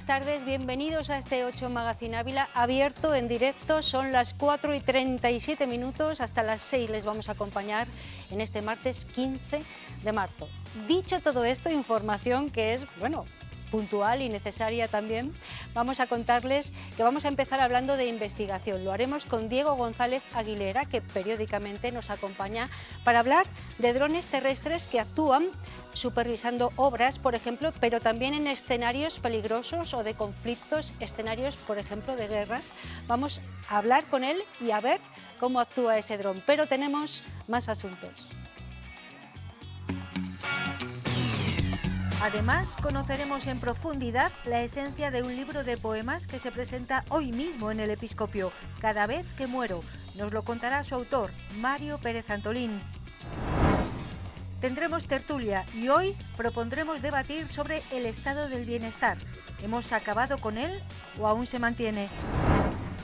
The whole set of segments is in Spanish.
tardes, bienvenidos a este 8 Magazine Ávila, abierto en directo, son las 4:37 minutos, hasta las 6 les vamos a acompañar en este martes 15 de marzo. Dicho todo esto, información que es, bueno, puntual y necesaria también, vamos a contarles que vamos a empezar hablando de investigación. Lo haremos con Diego González Aguilera, que periódicamente nos acompaña para hablar de drones terrestres que actúan supervisando obras, por ejemplo, pero también en escenarios peligrosos o de conflictos, escenarios, por ejemplo, de guerras. Vamos a hablar con él y a ver cómo actúa ese dron, pero tenemos más asuntos. Además, conoceremos en profundidad la esencia de un libro de poemas que se presenta hoy mismo en el Episcopio, Cada vez que muero. Nos lo contará su autor, Mario Pérez Antolín. Tendremos tertulia y hoy propondremos debatir sobre el estado del bienestar. ¿Hemos acabado con él o aún se mantiene?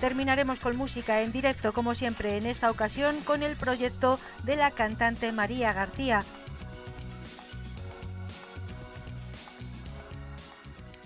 Terminaremos con música en directo, como siempre, en esta ocasión con el proyecto de la cantante María García.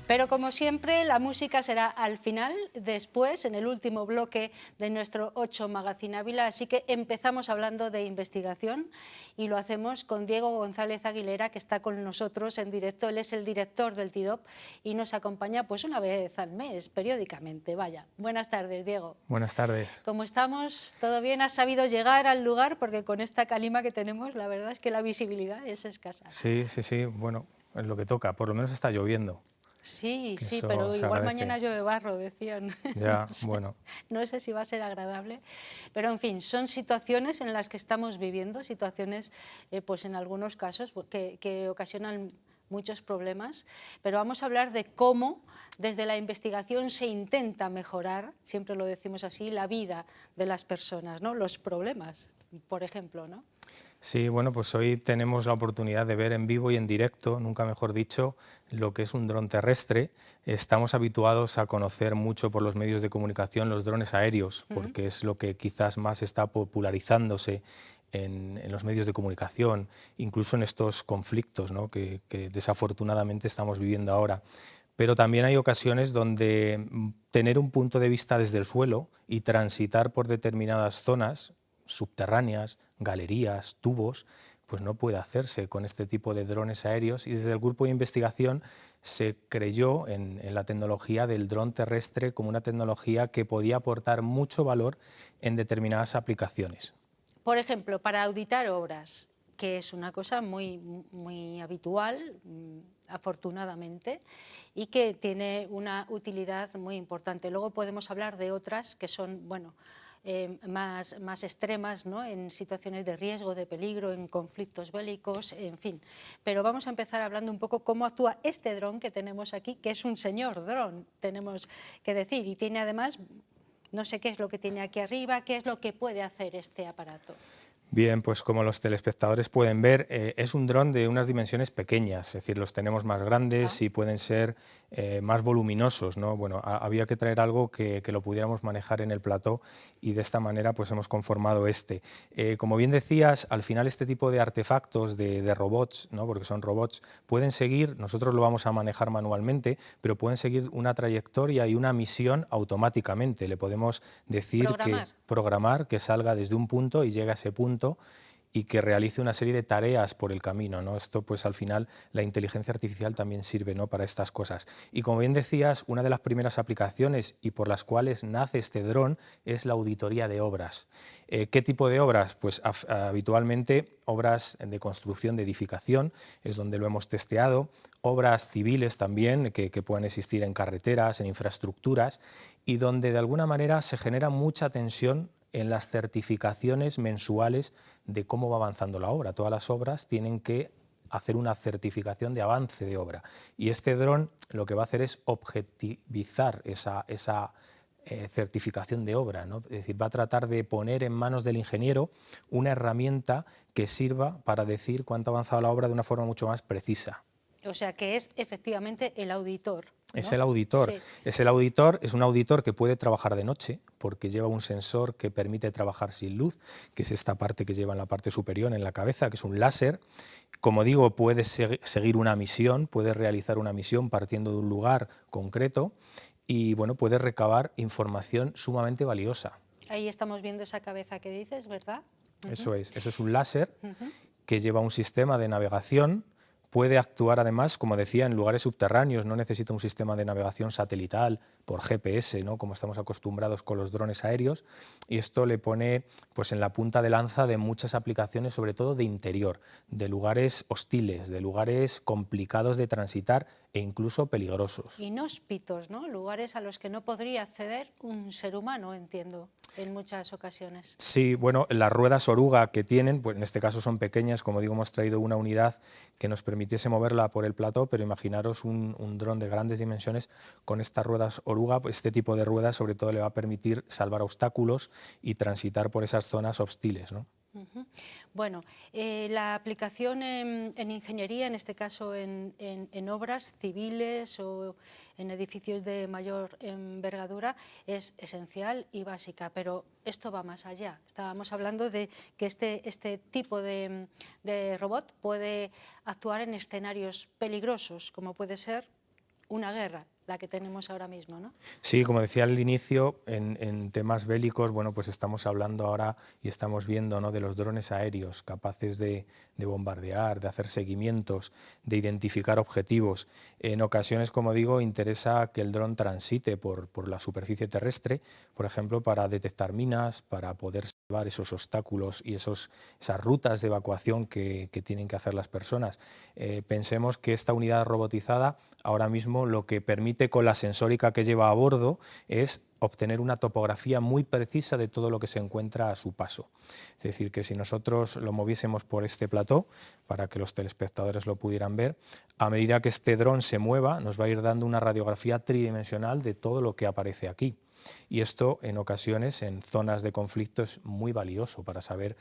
Pero como siempre, la música será al final, después, en el último bloque de nuestro 8 Magazine Ávila, así que empezamos hablando de investigación y lo hacemos con Diego González Aguilera, que está con nosotros en directo. Él es el director del TIDOP y nos acompaña pues una vez al mes, periódicamente. Vaya, buenas tardes, Diego. Buenas tardes. ¿Cómo estamos? ¿Todo bien? ¿Has sabido llegar al lugar? Porque con esta calima que tenemos, la verdad es que la visibilidad es escasa. Sí, bueno, es lo que toca, por lo menos está lloviendo. Sí, pero igual mañana llueve barro, decían. Ya, no sé, bueno. No sé si va a ser agradable, pero en fin, son situaciones en las que estamos viviendo, situaciones, pues en algunos casos, que ocasionan muchos problemas, pero vamos a hablar de cómo desde la investigación se intenta mejorar, siempre lo decimos así, la vida de las personas, ¿no? Los problemas, por ejemplo, ¿no? Sí, bueno, pues hoy tenemos la oportunidad de ver en vivo y en directo, nunca mejor dicho, lo que es un dron terrestre. Estamos habituados a conocer mucho por los medios de comunicación los drones aéreos, porque es lo que quizás más está popularizándose en los medios de comunicación, incluso en estos conflictos, ¿no? que desafortunadamente estamos viviendo ahora. Pero también hay ocasiones donde tener un punto de vista desde el suelo y transitar por determinadas zonas subterráneas, galerías, tubos, pues no puede hacerse con este tipo de drones aéreos, y desde el grupo de investigación se creyó en la tecnología del dron terrestre como una tecnología que podía aportar mucho valor en determinadas aplicaciones. Por ejemplo, para auditar obras, que es una cosa muy habitual, afortunadamente, y que tiene una utilidad muy importante. Luego podemos hablar de otras que son, bueno, más extremas, ¿no? En situaciones de riesgo, de peligro, en conflictos bélicos, en fin. Pero vamos a empezar hablando un poco cómo actúa este dron que tenemos aquí, que es un señor dron, tenemos que decir, y tiene además, no sé qué es lo que tiene aquí arriba, qué es lo que puede hacer este aparato. Bien, pues como los telespectadores pueden ver, es un dron de unas dimensiones pequeñas, es decir, los tenemos más grandes y pueden ser más voluminosos, ¿no? Bueno, había que traer algo que lo pudiéramos manejar en el plató y de esta manera pues hemos conformado este. Como bien decías, al final este tipo de artefactos de robots, ¿no? Porque son robots, pueden seguir, nosotros lo vamos a manejar manualmente, pero pueden seguir una trayectoria y una misión automáticamente. Le podemos decir programar que salga desde un punto y llegue a ese punto y que realice una serie de tareas por el camino, ¿no? Esto pues al final la inteligencia artificial también sirve, ¿no? Para estas cosas. Y como bien decías, una de las primeras aplicaciones y por las cuales nace este dron es la auditoría de obras. ¿Qué tipo de obras? Pues habitualmente obras de construcción de edificación, es donde lo hemos testeado, obras civiles también que puedan existir en carreteras, en infraestructuras, y donde de alguna manera se genera mucha tensión en las certificaciones mensuales de cómo va avanzando la obra. Todas las obras tienen que hacer una certificación de avance de obra y este dron lo que va a hacer es objetivizar esa certificación de obra, ¿no? Es decir, va a tratar de poner en manos del ingeniero una herramienta que sirva para decir cuánto ha avanzado la obra de una forma mucho más precisa. O sea que es efectivamente el auditor, ¿no? Es el auditor. Sí. Es un auditor que puede trabajar de noche porque lleva un sensor que permite trabajar sin luz, que es esta parte que lleva en la parte superior, en la cabeza, que es un láser. Como digo, puede seguir una misión, puede realizar una misión partiendo de un lugar concreto y bueno, puede recabar información sumamente valiosa. Ahí estamos viendo esa cabeza que dices, ¿verdad? Eso es un láser que lleva un sistema de navegación. Puede actuar además, como decía, en lugares subterráneos, no necesita un sistema de navegación satelital por GPS, ¿no?, como estamos acostumbrados con los drones aéreos, y esto le pone pues, en la punta de lanza de muchas aplicaciones, sobre todo de interior, de lugares hostiles, de lugares complicados de transitar e incluso peligrosos. Inhóspitos, ¿no? Lugares a los que no podría acceder un ser humano, entiendo, en muchas ocasiones. Sí, bueno, las ruedas oruga que tienen, pues en este caso son pequeñas, como digo, hemos traído una unidad que nos permitiese moverla por el plató, pero imaginaros un dron de grandes dimensiones con estas ruedas oruga. Este tipo de ruedas sobre todo le va a permitir salvar obstáculos y transitar por esas zonas hostiles, ¿no? Bueno, la aplicación en ingeniería, en este caso en obras civiles o en edificios de mayor envergadura, es esencial y básica, pero esto va más allá. Estábamos hablando de que este tipo de robot puede actuar en escenarios peligrosos, como puede ser una guerra, la que tenemos ahora mismo, ¿no? Sí, como decía al inicio, en temas bélicos, bueno, pues estamos hablando ahora y estamos viendo, ¿no?, de los drones aéreos capaces de bombardear, de hacer seguimientos, de identificar objetivos. En ocasiones, como digo, interesa que el dron transite por la superficie terrestre, por ejemplo, para detectar minas, para poder salvar esos obstáculos y esas rutas de evacuación que tienen que hacer las personas. Pensemos que esta unidad robotizada ahora mismo lo que permite con la sensórica que lleva a bordo es obtener una topografía muy precisa de todo lo que se encuentra a su paso. Es decir, que si nosotros lo moviésemos por este plató, para que los telespectadores lo pudieran ver, a medida que este dron se mueva, nos va a ir dando una radiografía tridimensional de todo lo que aparece aquí. Y esto en ocasiones en zonas de conflicto es muy valioso para saber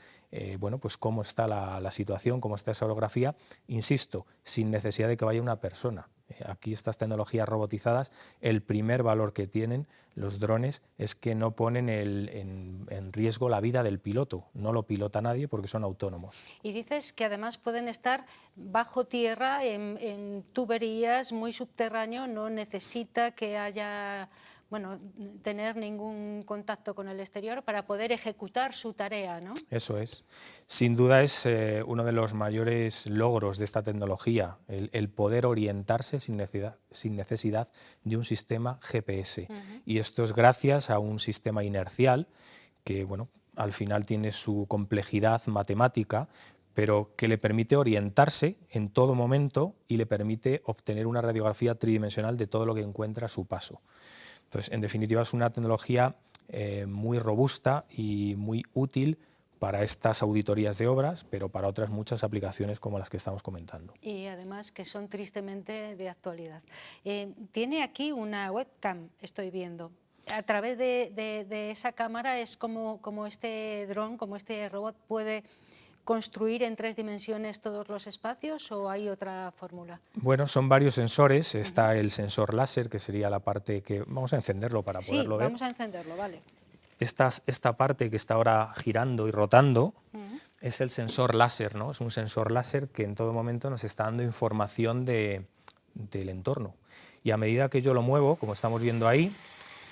bueno, pues cómo está la situación, cómo está esa orografía, insisto, sin necesidad de que vaya una persona. Aquí estas tecnologías robotizadas, el primer valor que tienen los drones es que no ponen en riesgo la vida del piloto, no lo pilota nadie porque son autónomos. Y dices que además pueden estar bajo tierra, en tuberías, muy subterráneo, no necesita que haya, bueno, tener ningún contacto con el exterior para poder ejecutar su tarea, ¿no? Eso es. Sin duda es uno de los mayores logros de esta tecnología, el poder orientarse sin necesidad de un sistema GPS. Y esto es gracias a un sistema inercial que, bueno, al final tiene su complejidad matemática, pero que le permite orientarse en todo momento y le permite obtener una radiografía tridimensional de todo lo que encuentra a su paso. Entonces, en definitiva, es una tecnología muy robusta y muy útil para estas auditorías de obras, pero para otras muchas aplicaciones como las que estamos comentando. Y además que son tristemente de actualidad. Tiene aquí una webcam, estoy viendo. A través de esa cámara es como este dron, como este robot puede construir en 3 dimensiones todos los espacios, ¿o hay otra fórmula? Bueno, son varios sensores. Está el sensor láser, que sería la parte que... Vamos a encenderlo para poderlo ver. Sí, vamos a encenderlo, vale. Esta parte que está ahora girando y rotando es el sensor láser, ¿no? Es un sensor láser que en todo momento nos está dando información del entorno. Y a medida que yo lo muevo, como estamos viendo ahí,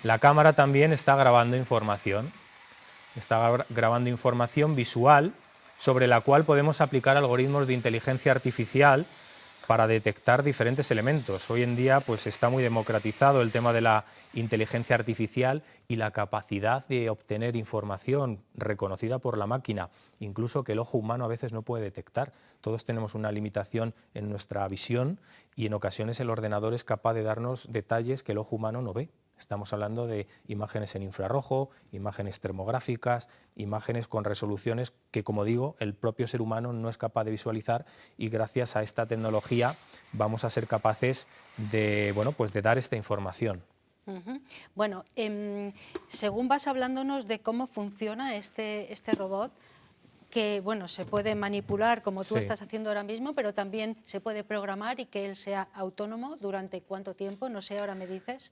la cámara también está grabando información. Está grabando información visual sobre la cual podemos aplicar algoritmos de inteligencia artificial para detectar diferentes elementos. Hoy en día pues, está muy democratizado el tema de la inteligencia artificial y la capacidad de obtener información reconocida por la máquina, incluso que el ojo humano a veces no puede detectar. Todos tenemos una limitación en nuestra visión y en ocasiones el ordenador es capaz de darnos detalles que el ojo humano no ve. Estamos hablando de imágenes en infrarrojo, imágenes termográficas, imágenes con resoluciones que, como digo, el propio ser humano no es capaz de visualizar, y gracias a esta tecnología vamos a ser capaces de, bueno, pues de dar esta información. Bueno, según vas hablándonos de cómo funciona este robot, que bueno, se puede manipular como tú Sí. estás haciendo ahora mismo, pero también se puede programar y que él sea autónomo durante cuánto tiempo, no sé, ahora me dices.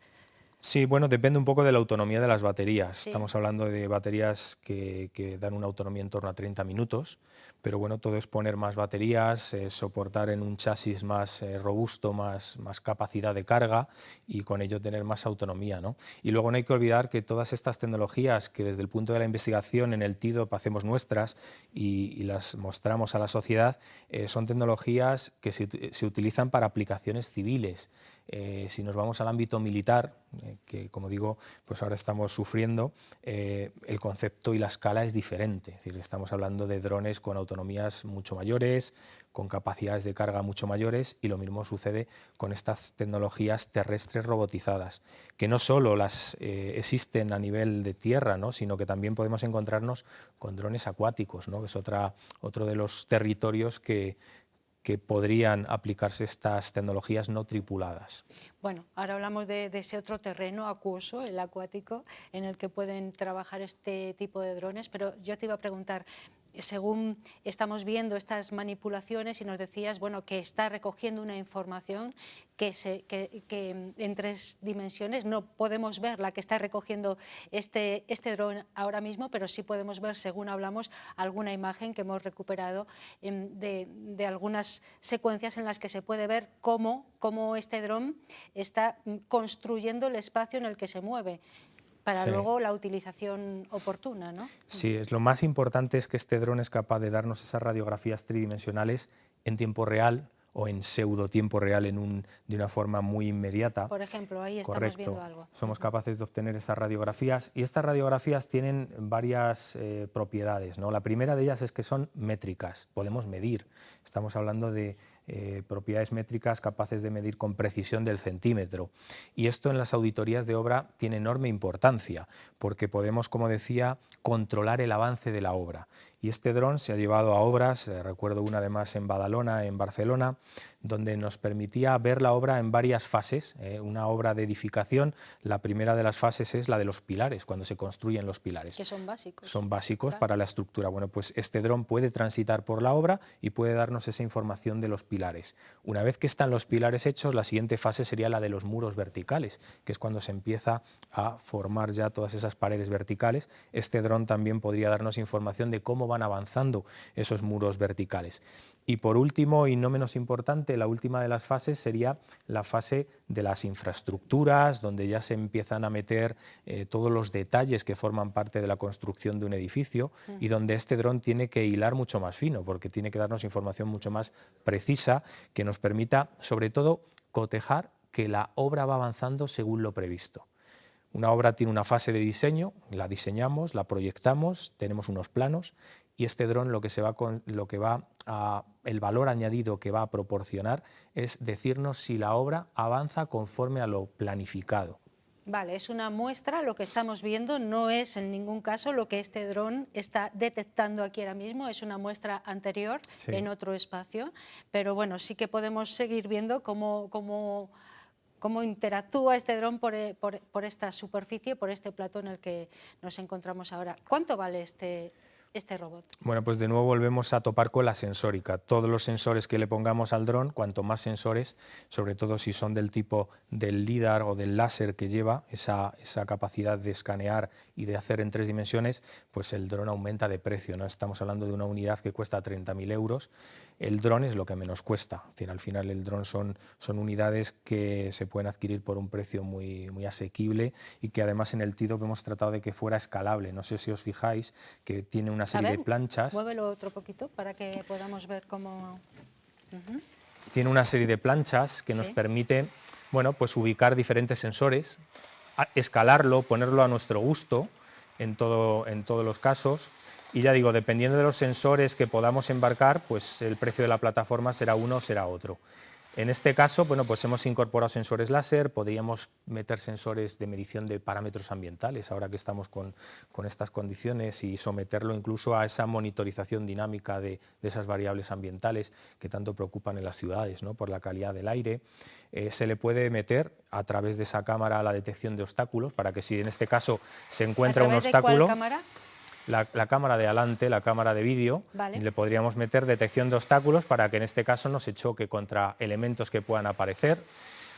Sí, bueno, depende un poco de la autonomía de las baterías. Sí. Estamos hablando de baterías que dan una autonomía en torno a 30 minutos, pero bueno, todo es poner más baterías, soportar en un chasis más robusto, más capacidad de carga y con ello tener más autonomía, ¿no? Y luego no hay que olvidar que todas estas tecnologías que desde el punto de la investigación en el TIDOP hacemos nuestras y las mostramos a la sociedad, son tecnologías que se utilizan para aplicaciones civiles. Si nos vamos al ámbito militar, que como digo, pues ahora estamos sufriendo, el concepto y la escala es diferente. Es decir, estamos hablando de drones con autonomías mucho mayores, con capacidades de carga mucho mayores, y lo mismo sucede con estas tecnologías terrestres robotizadas, que no solo las existen a nivel de tierra, ¿no?, sino que también podemos encontrarnos con drones acuáticos, ¿no?, que es otro de los territorios que podrían aplicarse estas tecnologías no tripuladas. Bueno, ahora hablamos de ese otro terreno acuoso, el acuático, en el que pueden trabajar este tipo de drones, pero yo te iba a preguntar, según estamos viendo estas manipulaciones y nos decías, bueno, que está recogiendo una información que en 3 dimensiones no podemos ver la que está recogiendo este dron ahora mismo, pero sí podemos ver, según hablamos, alguna imagen que hemos recuperado de algunas secuencias en las que se puede ver cómo este dron está construyendo el espacio en el que se mueve, para Sí. luego la utilización oportuna, ¿no? Sí, lo más importante es que este dron es capaz de darnos esas radiografías tridimensionales en tiempo real o en pseudo tiempo real de una forma muy inmediata. Por ejemplo, ahí estamos Correcto. viendo algo. Somos capaces de obtener estas radiografías y estas radiografías tienen varias propiedades, ¿no? La primera de ellas es que son métricas, podemos medir. Estamos hablando de propiedades métricas capaces de medir con precisión del centímetro. Y esto en las auditorías de obra tiene enorme importancia, porque podemos, como decía, controlar el avance de la obra. Y este dron se ha llevado a obras, recuerdo una además en Badalona, en Barcelona, donde nos permitía ver la obra en varias fases. Una obra de edificación, la primera de las fases es la de los pilares, cuando se construyen los pilares. Que son básicos. Son básicos, claro, para la estructura. Bueno, pues este dron puede transitar por la obra y puede darnos esa información de los pilares. Una vez que están los pilares hechos, la siguiente fase sería la de los muros verticales, que es cuando se empieza a formar ya todas esas paredes verticales. Este dron también podría darnos información de cómo van avanzando esos muros verticales. Y por último, y no menos importante, la última de las fases sería la fase de las infraestructuras, donde ya se empiezan a meter todos los detalles que forman parte de la construcción de un edificio y donde este dron tiene que hilar mucho más fino, porque tiene que darnos información mucho más precisa que nos permita, sobre todo, cotejar que la obra va avanzando según lo previsto. Una obra tiene una fase de diseño, la diseñamos, la proyectamos, tenemos unos planos, y este dron el valor añadido que va a proporcionar es decirnos si la obra avanza conforme a lo planificado. Vale, es una muestra, lo que estamos viendo no es en ningún caso lo que este dron está detectando aquí ahora mismo, es una muestra anterior, sí, en otro espacio, pero bueno, sí que podemos seguir viendo cómo interactúa este dron por esta superficie, por este plató en el que nos encontramos ahora. ¿Cuánto vale este robot? Bueno, pues de nuevo volvemos a topar con la sensórica. Todos los sensores que le pongamos al dron, cuanto más sensores, sobre todo si son del tipo del LIDAR o del láser que lleva esa capacidad de escanear y de hacer en 3 dimensiones, pues el dron aumenta de precio, ¿no? Estamos hablando de una unidad que cuesta 30.000 euros. El dron es lo que menos cuesta. Es decir, al final el dron son unidades que se pueden adquirir por un precio muy, muy asequible y que además en el TIDOP hemos tratado de que fuera escalable. No sé si os fijáis que tiene una serie de planchas. Muévelo otro poquito para que podamos ver cómo... Tiene una serie de planchas que nos permite, bueno, pues ubicar diferentes sensores, escalarlo, ponerlo a nuestro gusto en todos los casos. Y ya digo, dependiendo de los sensores que podamos embarcar, pues el precio de la plataforma será uno o será otro. En este caso, bueno, pues hemos incorporado sensores láser, podríamos meter sensores de medición de parámetros ambientales, ahora que estamos con estas condiciones, y someterlo incluso a esa monitorización dinámica de esas variables ambientales que tanto preocupan en las ciudades, ¿no?, por la calidad del aire. Se le puede meter a través de esa cámara la detección de obstáculos, para que si en este caso se encuentra un obstáculo... ¿A través de cuál cámara? la cámara de adelante, la cámara de vídeo, Vale. le podríamos meter detección de obstáculos para que en este caso no se choque contra elementos que puedan aparecer.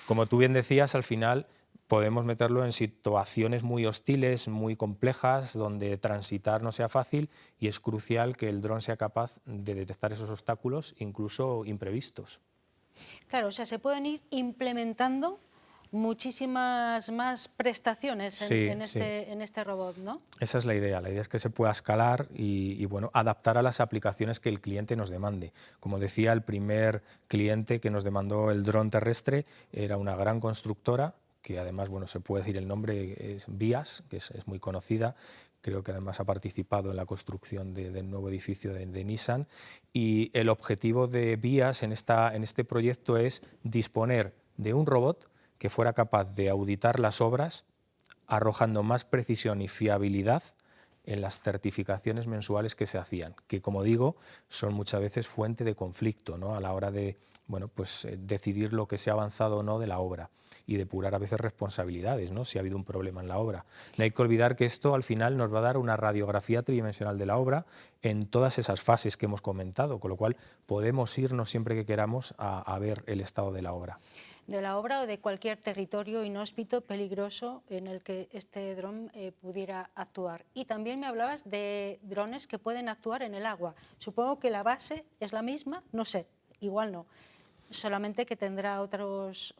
Como tú bien decías, al final podemos meterlo en situaciones muy hostiles, muy complejas, donde transitar no sea fácil, y es crucial que el dron sea capaz de detectar esos obstáculos, incluso imprevistos. Claro, o sea, se pueden ir implementando muchísimas más prestaciones en este robot, ¿no? Esa es la idea es que se pueda escalar y bueno, adaptar a las aplicaciones que el cliente nos demande. Como decía, el primer cliente que nos demandó el dron terrestre era una gran constructora, que además, bueno, se puede decir el nombre, es Vías, que es muy conocida. Creo que además ha participado en la construcción del nuevo edificio de Nissan, y el objetivo de Vías en este proyecto es disponer de un robot que fuera capaz de auditar las obras, arrojando más precisión y fiabilidad en las certificaciones mensuales que se hacían, que, como digo, son muchas veces fuente de conflicto, ¿no?, a la hora de decidir lo que se ha avanzado o no de la obra, y depurar a veces responsabilidades, ¿no?, si ha habido un problema en la obra. No hay que olvidar que esto al final nos va a dar una radiografía tridimensional de la obra en todas esas fases que hemos comentado, con lo cual podemos irnos siempre que queramos a ver el estado de la obra. De la obra o de cualquier territorio inhóspito, peligroso, en el que este dron pudiera actuar. Y también me hablabas de drones que pueden actuar en el agua. Supongo que la base es la misma, no sé, igual no. Solamente que tendrá otras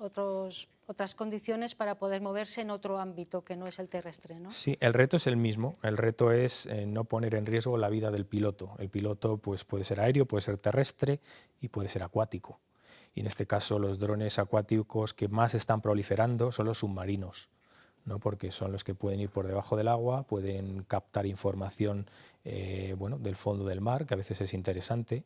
condiciones para poder moverse en otro ámbito que no es el terrestre, ¿no? Sí, el reto es el mismo. El reto es no poner en riesgo la vida del piloto. El piloto pues, puede ser aéreo, puede ser terrestre y puede ser acuático. Y en este caso los drones acuáticos que más están proliferando son los submarinos, ¿no?, porque son los que pueden ir por debajo del agua, pueden captar información del fondo del mar, que a veces es interesante,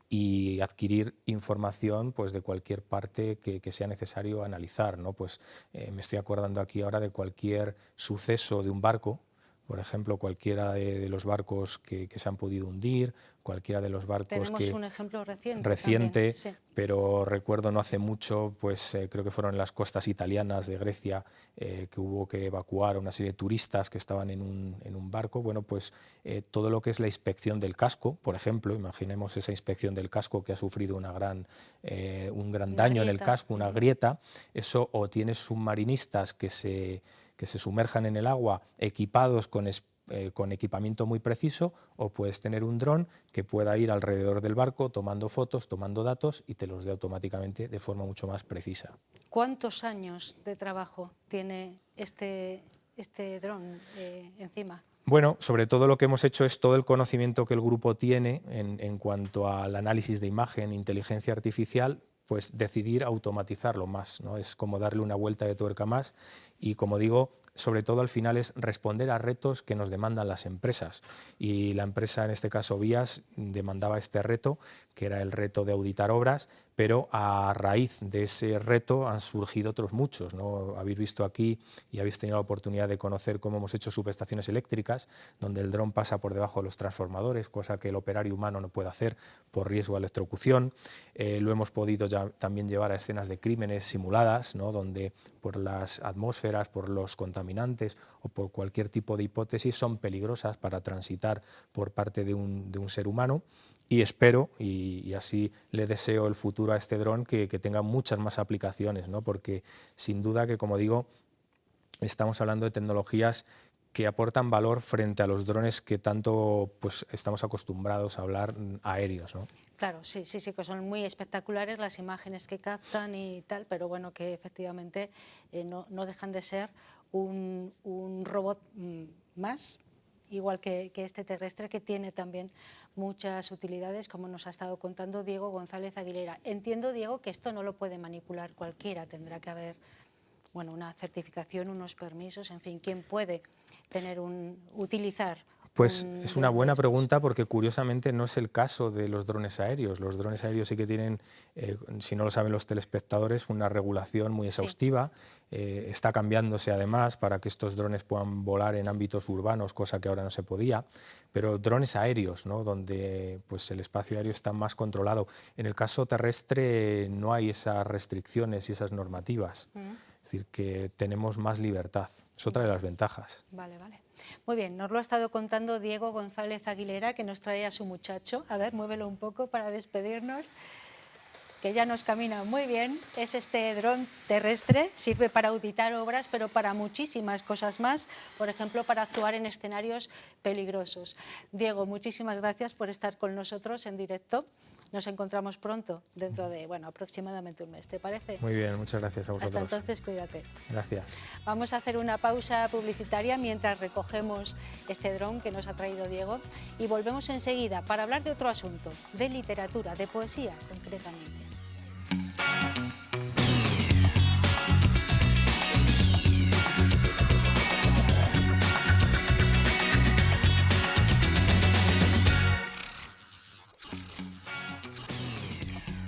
y adquirir información pues, de cualquier parte que sea necesario analizar, ¿no? Pues, me estoy acordando aquí ahora de cualquier suceso de un barco. Por ejemplo, cualquiera de los barcos que se han podido hundir, cualquiera de los barcos Tenemos un ejemplo reciente reciente, también, sí. Pero recuerdo no hace mucho, pues creo que fueron en las costas italianas de Grecia, que hubo que evacuar a una serie de turistas que estaban en un barco. Bueno, pues todo lo que es la inspección del casco, por ejemplo, imaginemos esa inspección del casco que ha sufrido un gran daño en el casco, una grieta. Eso, o tienes submarinistas que se sumerjan en el agua equipados con equipamiento muy preciso, o puedes tener un dron que pueda ir alrededor del barco tomando fotos, tomando datos, y te los dé automáticamente de forma mucho más precisa. ¿Cuántos años de trabajo tiene este dron encima? Bueno, sobre todo lo que hemos hecho es todo el conocimiento que el grupo tiene en cuanto al análisis de imagen, inteligencia artificial, pues decidir automatizarlo más, ¿no? Es como darle una vuelta de tuerca más, y como digo, sobre todo al final es responder a retos que nos demandan las empresas, y la empresa, en este caso Vías, demandaba este reto, que era el reto de auditar obras, pero a raíz de ese reto han surgido otros muchos, ¿no? Habéis visto aquí y habéis tenido la oportunidad de conocer cómo hemos hecho subestaciones eléctricas, donde el dron pasa por debajo de los transformadores, cosa que el operario humano no puede hacer por riesgo de electrocución. Lo hemos podido ya también llevar a escenas de crímenes simuladas, ¿no?, donde por las atmósferas, por los contaminantes o por cualquier tipo de hipótesis son peligrosas para transitar por parte de un ser humano. Y espero, y así le deseo el futuro a este dron, que tenga muchas más aplicaciones, ¿no?, porque sin duda que, como digo, estamos hablando de tecnologías que aportan valor frente a los drones que tanto pues, estamos acostumbrados a hablar aéreos, ¿no? Claro, sí, que son muy espectaculares las imágenes que captan y tal, pero bueno, que efectivamente no dejan de ser un robot más, igual que este terrestre, que tiene también muchas utilidades, como nos ha estado contando Diego González Aguilera. Entiendo, Diego, que esto no lo puede manipular cualquiera, tendrá que haber una certificación, unos permisos, en fin, ¿quién puede utilizar? Pues es una buena pregunta, porque curiosamente no es el caso de los drones aéreos. Los drones aéreos sí que tienen, si no lo saben los telespectadores, una regulación muy exhaustiva. Sí. Está cambiándose además para que estos drones puedan volar en ámbitos urbanos, cosa que ahora no se podía. Pero drones aéreos, ¿no?, donde pues, el espacio aéreo está más controlado. En el caso terrestre no hay esas restricciones y esas normativas. decir, que tenemos más libertad. Es otra de las ventajas. Vale, vale. Muy bien, nos lo ha estado contando Diego González Aguilera, que nos trae a su muchacho. A ver, muévelo un poco para despedirnos, que ya nos camina muy bien. Es este dron terrestre, sirve para auditar obras, pero para muchísimas cosas más, por ejemplo, para actuar en escenarios peligrosos. Diego, muchísimas gracias por estar con nosotros en directo. Nos encontramos pronto, dentro de, bueno, aproximadamente un mes, ¿te parece? Muy bien, muchas gracias a vosotros. Hasta entonces, cuídate. Gracias. Vamos a hacer una pausa publicitaria mientras recogemos este dron que nos ha traído Diego y volvemos enseguida para hablar de otro asunto, de literatura, de poesía concretamente.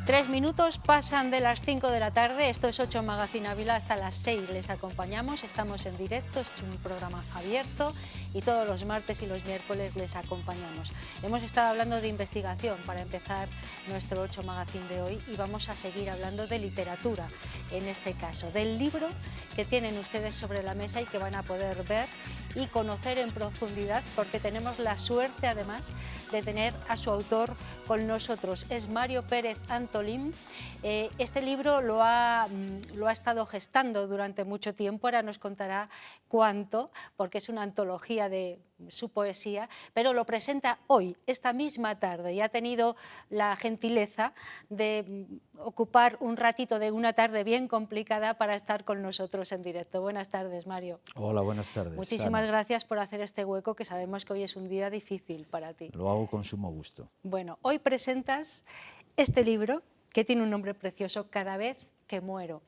3 minutos pasan de las 5 de la tarde, esto es 8 Magazine Ávila, hasta las 6 les acompañamos, estamos en directo, es un programa abierto y todos los martes y los miércoles les acompañamos. Hemos estado hablando de investigación para empezar nuestro 8 Magazine de hoy y vamos a seguir hablando de literatura, en este caso, del libro que tienen ustedes sobre la mesa y que van a poder ver y conocer en profundidad, porque tenemos la suerte además de tener a su autor con nosotros. Es Mario Pérez Antolín. Este libro lo ha estado gestando durante mucho tiempo, ahora nos contará cuánto, porque es una antología de su poesía, pero lo presenta hoy, esta misma tarde, y ha tenido la gentileza de ocupar un ratito de una tarde bien complicada para estar con nosotros en directo. Buenas tardes, Mario. Hola, buenas tardes. Muchísimas gracias por hacer este hueco, que sabemos que hoy es un día difícil para ti. Lo hago con sumo gusto. Bueno, hoy presentas este libro, que tiene un nombre precioso, Cada vez que muero.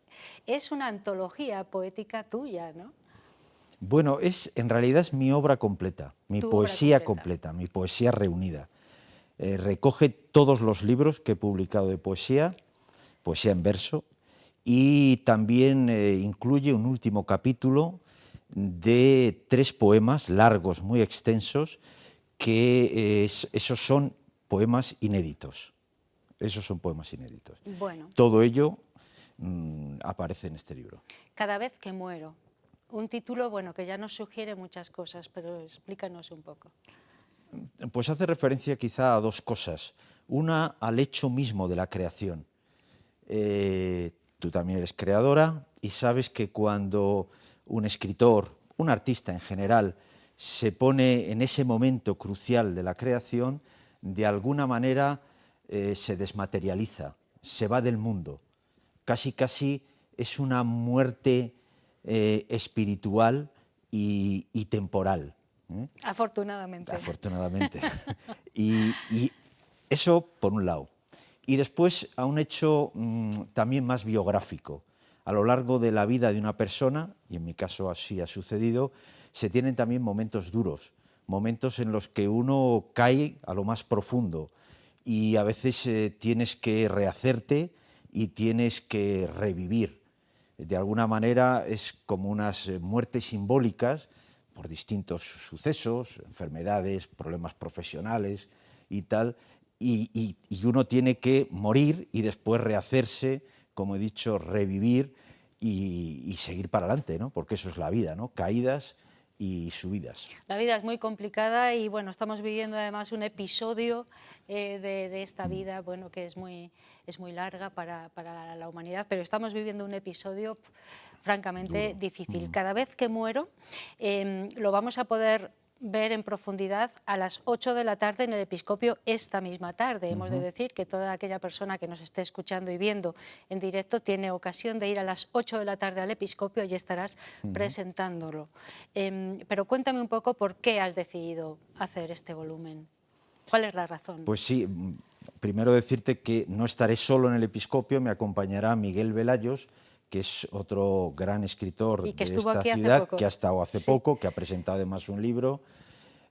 Es una antología poética tuya, ¿no? Bueno, en realidad es mi obra completa, mi poesía completa, mi poesía reunida. Recoge todos los libros que he publicado de poesía, poesía en verso, y también incluye un último capítulo de 3 poemas largos, muy extensos, que esos son poemas inéditos. Esos son poemas inéditos. Bueno. Todo ello aparece en este libro. Cada vez que muero. Un título, bueno, que ya nos sugiere muchas cosas, pero explícanos un poco. Pues hace referencia quizá a 2 cosas. Una, al hecho mismo de la creación. Tú también eres creadora y sabes que cuando un escritor, un artista en general, se pone en ese momento crucial de la creación, de alguna manera se desmaterializa, se va del mundo. Casi es una muerte espiritual y temporal. Afortunadamente. Afortunadamente. y eso por un lado. Y después a un hecho también más biográfico. A lo largo de la vida de una persona, y en mi caso así ha sucedido, se tienen también momentos duros, momentos en los que uno cae a lo más profundo y a veces tienes que rehacerte y tienes que revivir. De alguna manera es como unas muertes simbólicas por distintos sucesos, enfermedades, problemas profesionales y tal, y uno tiene que morir y después rehacerse, como he dicho, revivir y seguir para adelante, ¿no? Porque eso es la vida, ¿no? Caídas y subidas. La vida es muy complicada y bueno, estamos viviendo además un episodio de esta vida, bueno, que es muy larga para la humanidad, pero estamos viviendo un episodio francamente difícil. Cada vez que muero lo vamos a poder ver en profundidad a las 8 de la tarde en el Episcopio esta misma tarde. Hemos de decir que toda aquella persona que nos esté escuchando y viendo en directo tiene ocasión de ir a las 8 de la tarde al Episcopio y estarás presentándolo. Pero cuéntame un poco por qué has decidido hacer este volumen. ¿Cuál es la razón? Pues sí, primero decirte que no estaré solo en el Episcopio, me acompañará Miguel Velayos, que es otro gran escritor de esta ciudad, que ha estado hace poco, que ha presentado además un libro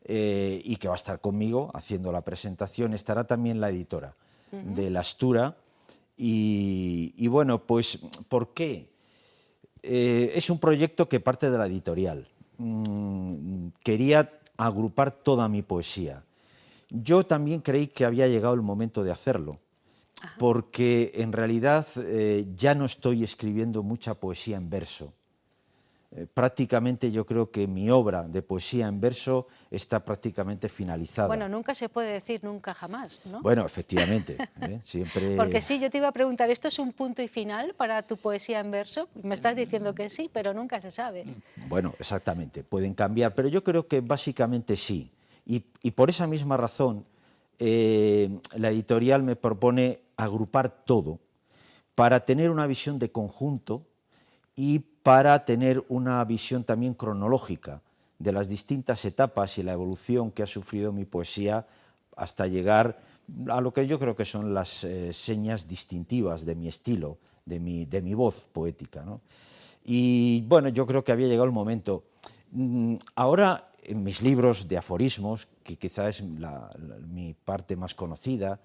y que va a estar conmigo haciendo la presentación. Estará también la editora de La Astura. Y bueno, pues, ¿por qué? Es un proyecto que parte de la editorial. Quería agrupar toda mi poesía. Yo también creí que había llegado el momento de hacerlo. porque en realidad ya no estoy escribiendo mucha poesía en verso. Prácticamente yo creo que mi obra de poesía en verso está prácticamente finalizada. Bueno, nunca se puede decir nunca jamás, ¿no? Bueno, efectivamente, siempre... Porque sí, yo te iba a preguntar, ¿esto es un punto y final para tu poesía en verso? Me estás diciendo que sí, pero nunca se sabe. Bueno, exactamente, pueden cambiar, pero yo creo que básicamente sí. Y por esa misma razón, la editorial me propone agrupar todo para tener una visión de conjunto y para tener una visión también cronológica de las distintas etapas y la evolución que ha sufrido mi poesía hasta llegar a lo que yo creo que son las señas distintivas de mi estilo, de mi voz poética, ¿no? Y bueno, yo creo que había llegado el momento. Ahora, en mis libros de aforismos, que quizás es mi parte más conocida,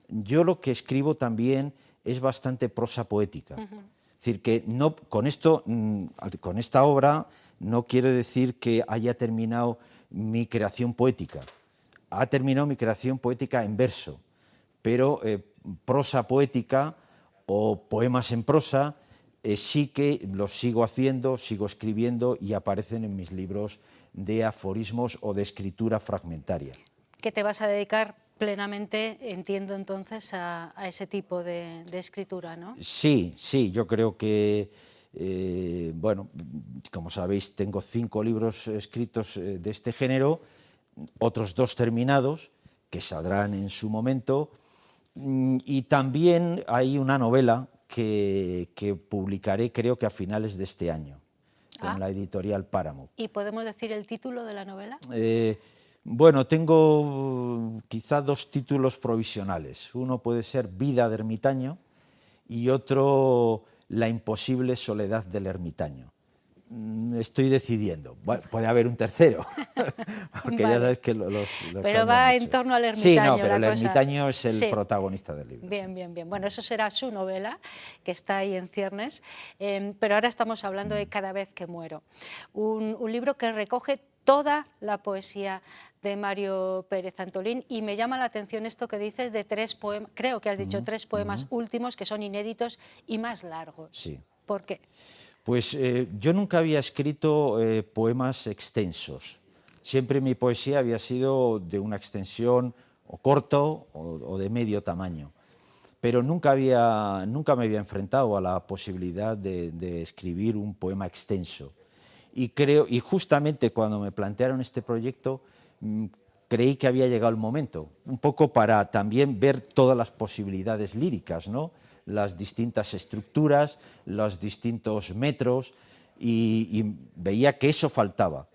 yo lo que escribo también es bastante prosa poética. Es decir, que no, con esta obra no quiero decir que haya terminado mi creación poética. Ha terminado mi creación poética en verso, pero prosa poética o poemas en prosa sí que los sigo haciendo, sigo escribiendo y aparecen en mis libros de aforismos o de escritura fragmentaria. Que te vas a dedicar plenamente, entiendo entonces, a ese tipo de escritura, ¿no? Sí, yo creo que, bueno, como sabéis, tengo 5 libros escritos de este género, otros 2 terminados, que saldrán en su momento, y también hay una novela que publicaré, creo que a finales de este año, con la editorial Páramo. ¿Y podemos decir el título de la novela? Bueno, tengo quizá 2 títulos provisionales. Uno puede ser Vida de ermitaño y otro La imposible soledad del ermitaño. Estoy decidiendo. Bueno, puede haber un tercero, porque ya sabes que los pero va en torno al ermitaño. Sí, no, pero el cosa. Ermitaño es el protagonista del libro. Bien, bien, bien. Bueno, eso será su novela, que está ahí en ciernes, pero ahora estamos hablando de Cada vez que muero, un libro que recoge toda la poesía de Mario Pérez Antolín, y me llama la atención esto que dices de 3 poemas, creo que has dicho 3 poemas últimos que son inéditos y más largos. Sí. ¿Por qué? Pues yo nunca había escrito poemas extensos. Siempre mi poesía había sido de una extensión o corto o de medio tamaño. Pero nunca me había enfrentado a la posibilidad de escribir un poema extenso. Y justamente cuando me plantearon este proyecto, creí que había llegado el momento, un poco para también ver todas las posibilidades líricas, ¿no? Las distintas estructuras, los distintos metros, y veía que eso faltaba.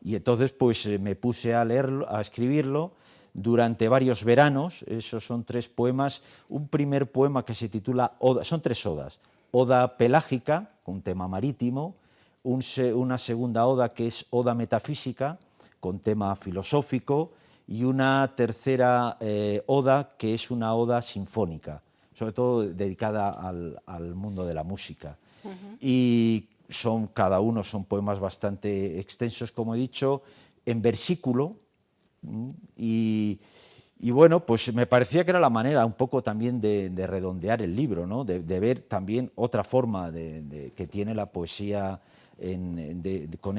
Y entonces pues me puse a leerlo, a escribirlo durante varios veranos. Esos son 3 poemas. Un primer poema que se titula Oda, son 3 odas. Oda pelágica, con tema marítimo, una segunda oda que es Oda metafísica, con tema filosófico, y una tercera oda que es una oda sinfónica, sobre todo dedicada al mundo de la música. Y cada uno son poemas bastante extensos, como he dicho, en versículo, y bueno, pues me parecía que era la manera un poco también de redondear el libro, ¿no? de ver también otra forma que tiene la poesía con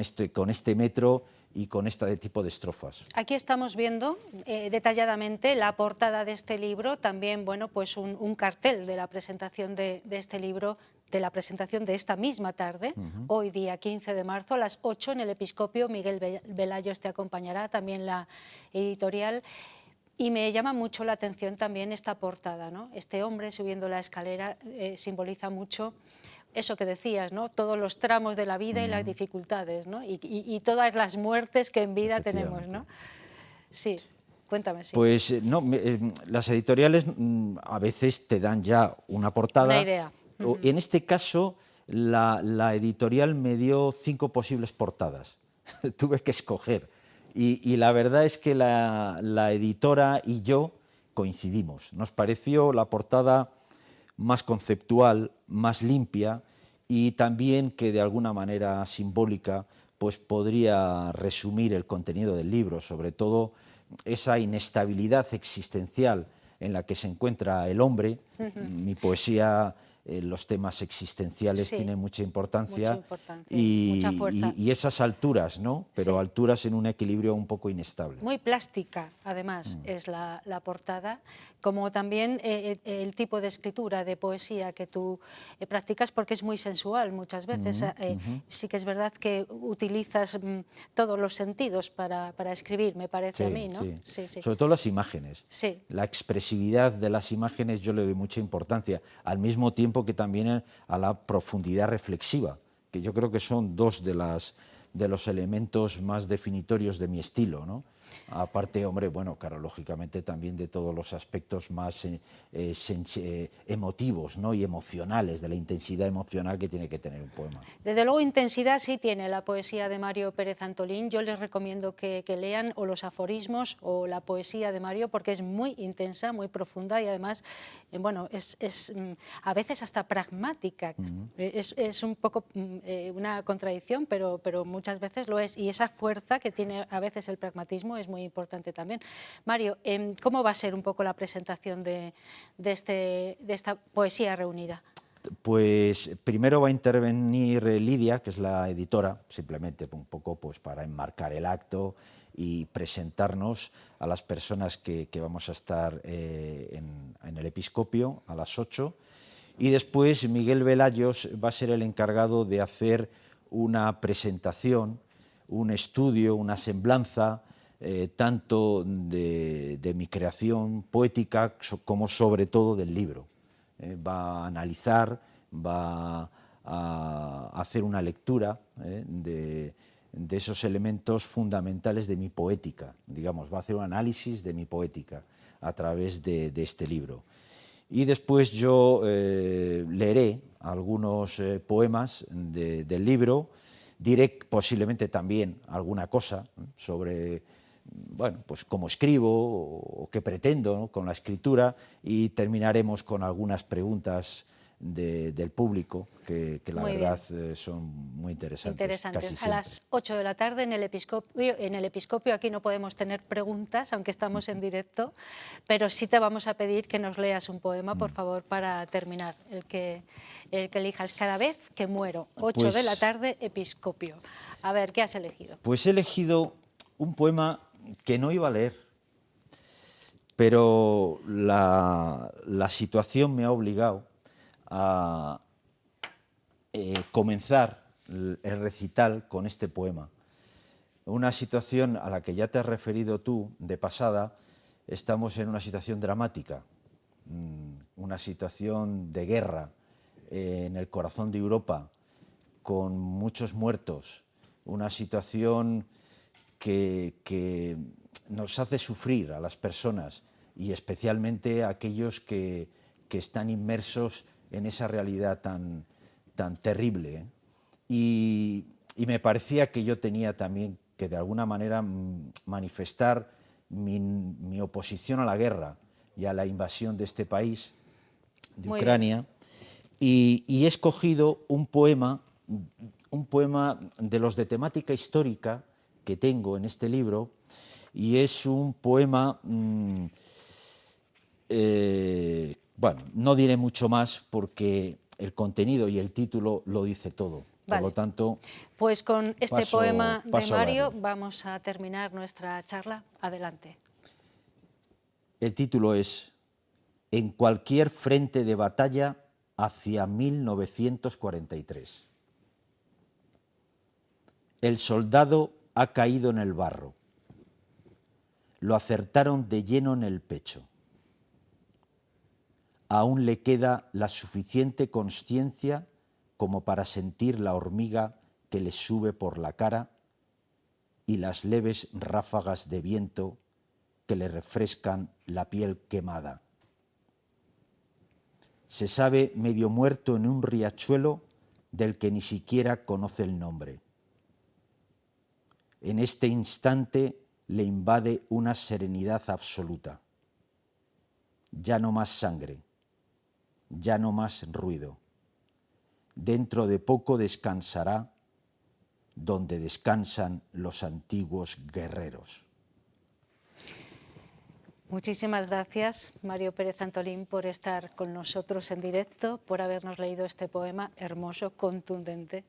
este metro y con este tipo de estrofas. Aquí estamos viendo detalladamente la portada de este libro, también bueno, pues un cartel de la presentación de este libro, de la presentación de esta misma tarde, hoy día 15 de marzo, a las 8 en el Episcopio. Miguel Velayos te acompañará, también la editorial. Y me llama mucho la atención también esta portada, ¿no? Este hombre subiendo la escalera simboliza mucho eso que decías, ¿no? Todos los tramos de la vida y las dificultades, ¿no? Y todas las muertes que en vida tenemos, ¿no? Sí, cuéntame. Sí, pues no, las editoriales a veces te dan ya una portada. Una idea. En este caso, la editorial me dio 5 posibles portadas. Tuve que escoger. Y la verdad es que la editora y yo coincidimos. Nos pareció la portada más conceptual, más limpia, y también que de alguna manera simbólica pues podría resumir el contenido del libro, sobre todo esa inestabilidad existencial en la que se encuentra el hombre. Mi poesía, los temas existenciales Sí, tienen mucha importancia, mucha importancia, mucha fuerza. y esas alturas, ¿no? Pero Sí. alturas en un equilibrio un poco inestable. Muy plástica, además, es la portada, como también el tipo de escritura, de poesía que tú practicas, porque es muy sensual muchas veces. Sí que es verdad que utilizas todos los sentidos para escribir, me parece a mí, ¿no? Sí. Sí, sí. Sobre todo las imágenes. Sí. La expresividad de las imágenes yo le doy mucha importancia, al mismo tiempo que también a la profundidad reflexiva, que yo creo que son dos de los elementos más definitorios de mi estilo, ¿no? Aparte, hombre, bueno, claro, lógicamente también de todos los aspectos más emotivos, ¿no? Y emocionales, de la intensidad emocional que tiene que tener un poema. Desde luego, intensidad sí tiene la poesía de Mario Pérez Antolín. Yo les recomiendo que lean o los aforismos o la poesía de Mario, porque es muy intensa, muy profunda y además, bueno, es a veces hasta pragmática. Es un poco una contradicción, pero muchas veces lo es. Y esa fuerza que tiene a veces el pragmatismo es muy importante también. Mario, ¿cómo va a ser un poco la presentación de esta poesía reunida? Pues primero va a intervenir Lidia, que es la editora, simplemente un poco pues, para enmarcar el acto y presentarnos a las personas que vamos a estar en el Episcopio a las 8. Y después Miguel Velayos va a ser el encargado de hacer una presentación, un estudio, una semblanza, tanto de mi creación poética como sobre todo del libro. Va a analizar, va a hacer una lectura de esos elementos fundamentales de mi poética, digamos, va a hacer un análisis de mi poética a través de este libro. Y después yo leeré algunos poemas del libro, diré posiblemente también alguna cosa sobre, bueno, pues cómo escribo o qué pretendo, ¿no? con la escritura, y terminaremos con algunas preguntas del público que la Muy verdad son muy interesantes. Casi A siempre. las 8 de la tarde en el Episcopio, aquí no podemos tener preguntas, aunque estamos en directo, pero sí te vamos a pedir que nos leas un poema, por favor, para terminar, el que elijas. Cada vez que muero, 8 de la tarde, Episcopio. A ver, ¿qué has elegido? Pues he elegido un poema que no iba a leer, pero la situación me ha obligado a comenzar el recital con este poema. Una situación a la que ya te has referido tú de pasada. Estamos en una situación dramática, una situación de guerra en el corazón de Europa, con muchos muertos, una situación que nos hace sufrir a las personas y especialmente a aquellos que están inmersos en esa realidad tan terrible, ¿eh? Y me parecía que yo tenía también que de alguna manera manifestar mi oposición a la guerra y a la invasión de este país, de Muy Ucrania, y he escogido un poema de los de temática histórica que tengo en este libro, y es un poema, bueno, no diré mucho más porque el contenido y el título lo dice todo. Vale. Por lo tanto, pues con este poema de paso a Mario darle. vamos a terminar nuestra charla. Adelante. El título es En cualquier frente de batalla hacia 1943. El soldado ha caído en el barro. Lo acertaron de lleno en el pecho. Aún le queda la suficiente consciencia como para sentir la hormiga que le sube por la cara y las leves ráfagas de viento que le refrescan la piel quemada. Se sabe medio muerto en un riachuelo del que ni siquiera conoce el nombre. En este instante le invade una serenidad absoluta. Ya no más sangre, ya no más ruido. Dentro de poco descansará donde descansan los antiguos guerreros. Muchísimas gracias, Mario Pérez Antolín, por estar con nosotros en directo, por habernos leído este poema hermoso, contundente,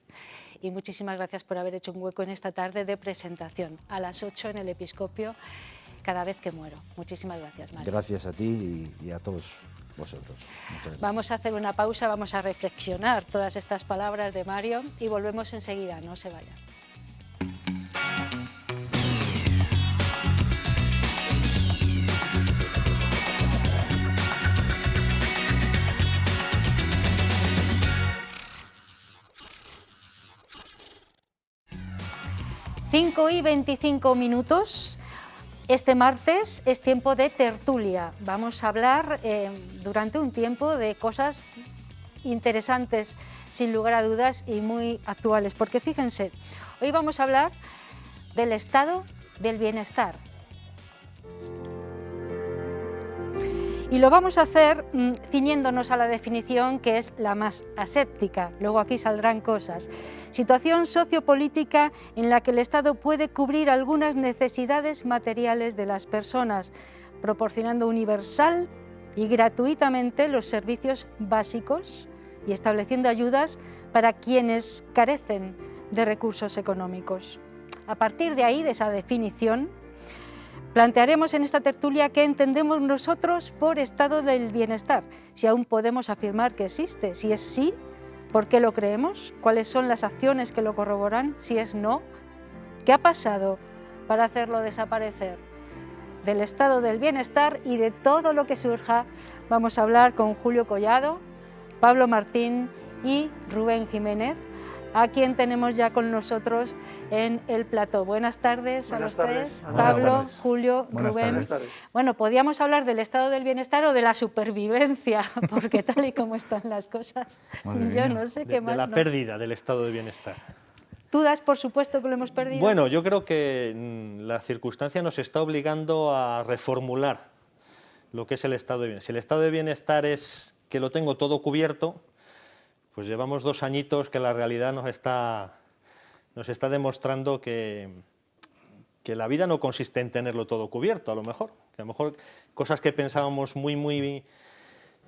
y muchísimas gracias por haber hecho un hueco en esta tarde de presentación a las 8 en el Episcopio, Cada vez que muero. Muchísimas gracias, Mario. Gracias a ti y a todos vosotros. Muchas gracias. Vamos a hacer una pausa, vamos a reflexionar todas estas palabras de Mario y volvemos enseguida, no se vayan. Cinco y 25 minutos. Este martes es tiempo de tertulia. Vamos a hablar durante un tiempo de cosas interesantes, sin lugar a dudas, y muy actuales. Porque fíjense, hoy vamos a hablar del estado del bienestar. Y lo vamos a hacer ciñéndonos a la definición que es la más aséptica. Luego aquí saldrán cosas. Situación sociopolítica en la que el Estado puede cubrir algunas necesidades materiales de las personas, proporcionando universal y gratuitamente los servicios básicos y estableciendo ayudas para quienes carecen de recursos económicos. A partir de ahí, de esa definición, plantearemos en esta tertulia qué entendemos nosotros por estado del bienestar, si aún podemos afirmar que existe, si es sí, ¿por qué lo creemos? ¿Cuáles son las acciones que lo corroboran? Si es no, ¿qué ha pasado para hacerlo desaparecer? Del estado del bienestar y de todo lo que surja vamos a hablar con Julio Collado, Pablo Martín y Rubén Jiménez, a quien tenemos ya con nosotros en el plató. Buenas tardes a los tres, Pablo, Julio, Rubén. Bueno, podíamos hablar del estado del bienestar o de la supervivencia, porque tal y como están las cosas, yo no sé qué más. De la pérdida del estado de bienestar. ¿Tú das por supuesto que lo hemos perdido? Bueno, yo creo que la circunstancia nos está obligando a reformular lo que es el estado de bienestar. Si el estado de bienestar es que lo tengo todo cubierto, pues llevamos 2 añitos que la realidad nos está demostrando que la vida no consiste en tenerlo todo cubierto, a lo mejor cosas que pensábamos muy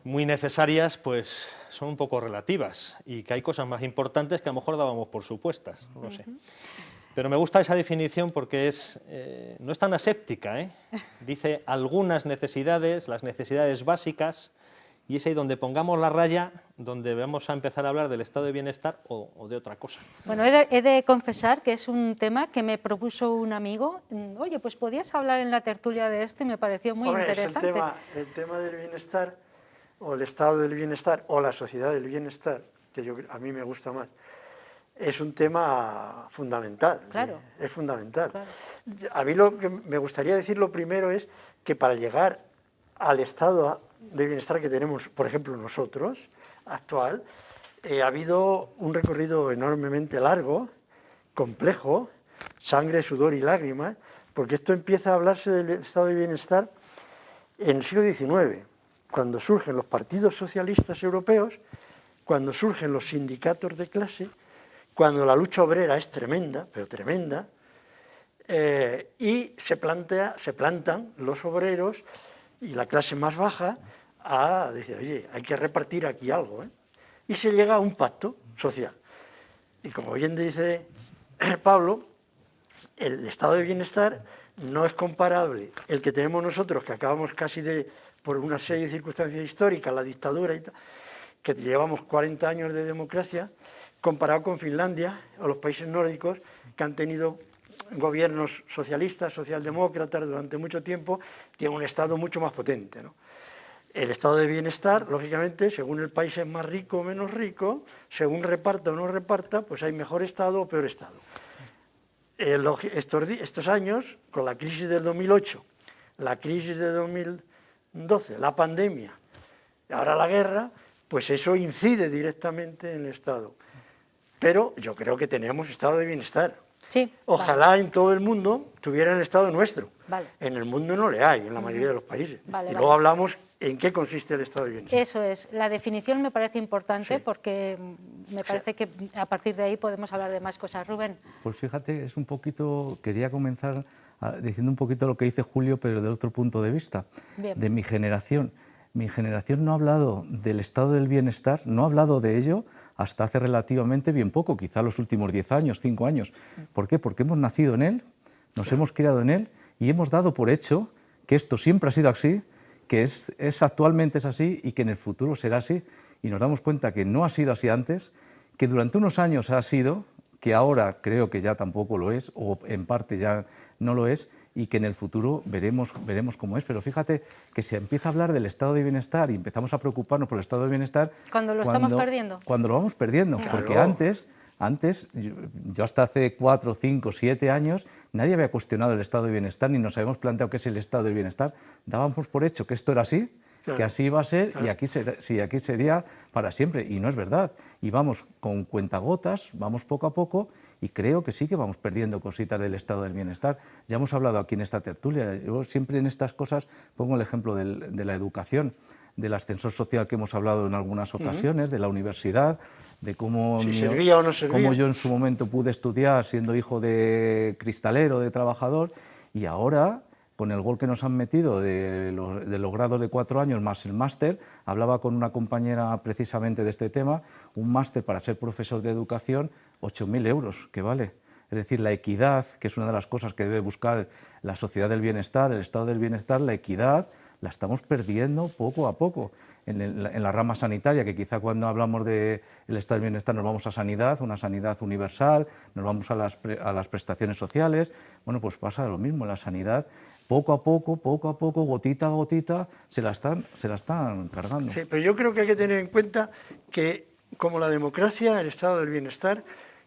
necesarias, pues son un poco relativas, y que hay cosas más importantes que a lo mejor dábamos por supuestas, no lo sé. Pero me gusta esa definición porque no es tan aséptica, ¿eh? Dice algunas necesidades, las necesidades básicas, y es ahí donde pongamos la raya, donde vamos a empezar a hablar del estado de bienestar o de otra cosa. Bueno, he de confesar que es un tema que me propuso un amigo. Oye, pues podías hablar en la tertulia de esto y me pareció muy interesante. El tema del bienestar, o el estado del bienestar, o la sociedad del bienestar, que a mí me gusta más, es un tema fundamental. Claro. Es fundamental. Claro. A mí lo que me gustaría decir lo primero es que para llegar al estado de bienestar que tenemos, por ejemplo, nosotros, actual, ha habido un recorrido enormemente largo, complejo, sangre, sudor y lágrimas, porque esto empieza a hablarse del estado de bienestar en el siglo XIX, cuando surgen los partidos socialistas europeos, cuando surgen los sindicatos de clase, cuando la lucha obrera es tremenda, pero tremenda, y se plantan los obreros y la clase más baja a decir, oye, hay que repartir aquí algo, ¿eh? Y se llega a un pacto social. Y como bien dice Pablo, el estado de bienestar no es comparable el que tenemos nosotros, que acabamos casi por una serie de circunstancias históricas, la dictadura y tal, que llevamos 40 años de democracia, comparado con Finlandia o los países nórdicos, que han tenido gobiernos socialistas, socialdemócratas durante mucho tiempo, tienen un estado mucho más potente, ¿no? El estado de bienestar, lógicamente, según el país es más rico o menos rico, según reparta o no reparta, pues hay mejor estado o peor estado. Estos años, con la crisis del 2008, la crisis de 2012, la pandemia, y ahora la guerra, pues eso incide directamente en el estado. Pero yo creo que tenemos estado de bienestar. Sí, Ojalá en todo el mundo tuvieran el estado nuestro. Vale. En el mundo no le hay, en la mayoría de los países. Vale, y luego hablamos en qué consiste el estado de bienestar. Eso es, la definición me parece importante Sí. porque me parece que a partir de ahí podemos hablar de más cosas. Rubén. Pues fíjate, es un poquito, quería comenzar diciendo un poquito lo que dice Julio, pero de otro punto de vista, Bien. de mi generación. Mi generación no ha hablado del estado del bienestar, no ha hablado de ello hasta hace relativamente bien poco, quizá los últimos 10 años, 5 años. ¿Por qué? Porque hemos nacido en él, nos hemos criado en él y hemos dado por hecho que esto siempre ha sido así, que actualmente es así y que en el futuro será así. Y nos damos cuenta que no ha sido así antes, que durante unos años ha sido, que ahora creo que ya tampoco lo es, o en parte ya no lo es, y que en el futuro veremos cómo es. Pero fíjate que se empieza a hablar del estado de bienestar y empezamos a preocuparnos por el estado de bienestar... Cuando lo estamos perdiendo. Cuando lo vamos perdiendo, Claro. porque antes yo hasta hace 4, 5, 7 años, nadie había cuestionado el estado de bienestar ni nos habíamos planteado qué es el estado de bienestar. Dábamos por hecho que esto era así, Claro. que así iba a ser y aquí sería para siempre. Y no es verdad. Y vamos con cuentagotas, vamos poco a poco y creo que sí que vamos perdiendo cositas del estado del bienestar. Ya hemos hablado aquí en esta tertulia. Yo siempre en estas cosas pongo el ejemplo de la educación, del ascensor social que hemos hablado en algunas ocasiones, de la universidad, de cómo, Si servía o no servía. cómo yo en su momento pude estudiar siendo hijo de cristalero, de trabajador, y ahora, con el gol que nos han metido de los grados de 4 años más el máster, hablaba con una compañera precisamente de este tema, un máster para ser profesor de educación, 8.000 euros, que vale. Es decir, la equidad, que es una de las cosas que debe buscar la sociedad del bienestar, el estado del bienestar, la equidad, la estamos perdiendo poco a poco. En la rama sanitaria, que quizá cuando hablamos del estado del bienestar nos vamos a sanidad, una sanidad universal, nos vamos a las prestaciones sociales, bueno, pues pasa lo mismo, la sanidad poco a poco, gotita a gotita, se la están cargando. Sí, pero yo creo que hay que tener en cuenta que, como la democracia, el estado del bienestar,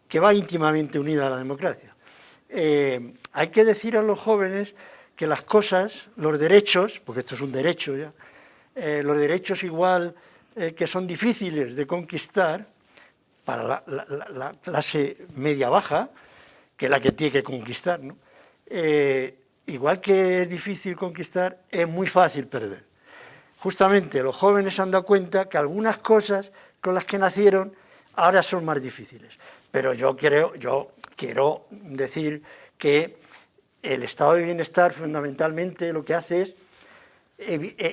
que va íntimamente unida a la democracia. Hay que decir a los jóvenes que las cosas, los derechos, porque esto es un derecho ya, los derechos igual que son difíciles de conquistar para la clase media-baja, que es la que tiene que conquistar, ¿no? Igual que es difícil conquistar, es muy fácil perder. Justamente los jóvenes se han dado cuenta que algunas cosas con las que nacieron ahora son más difíciles. Pero yo quiero decir que el estado de bienestar fundamentalmente lo que hace es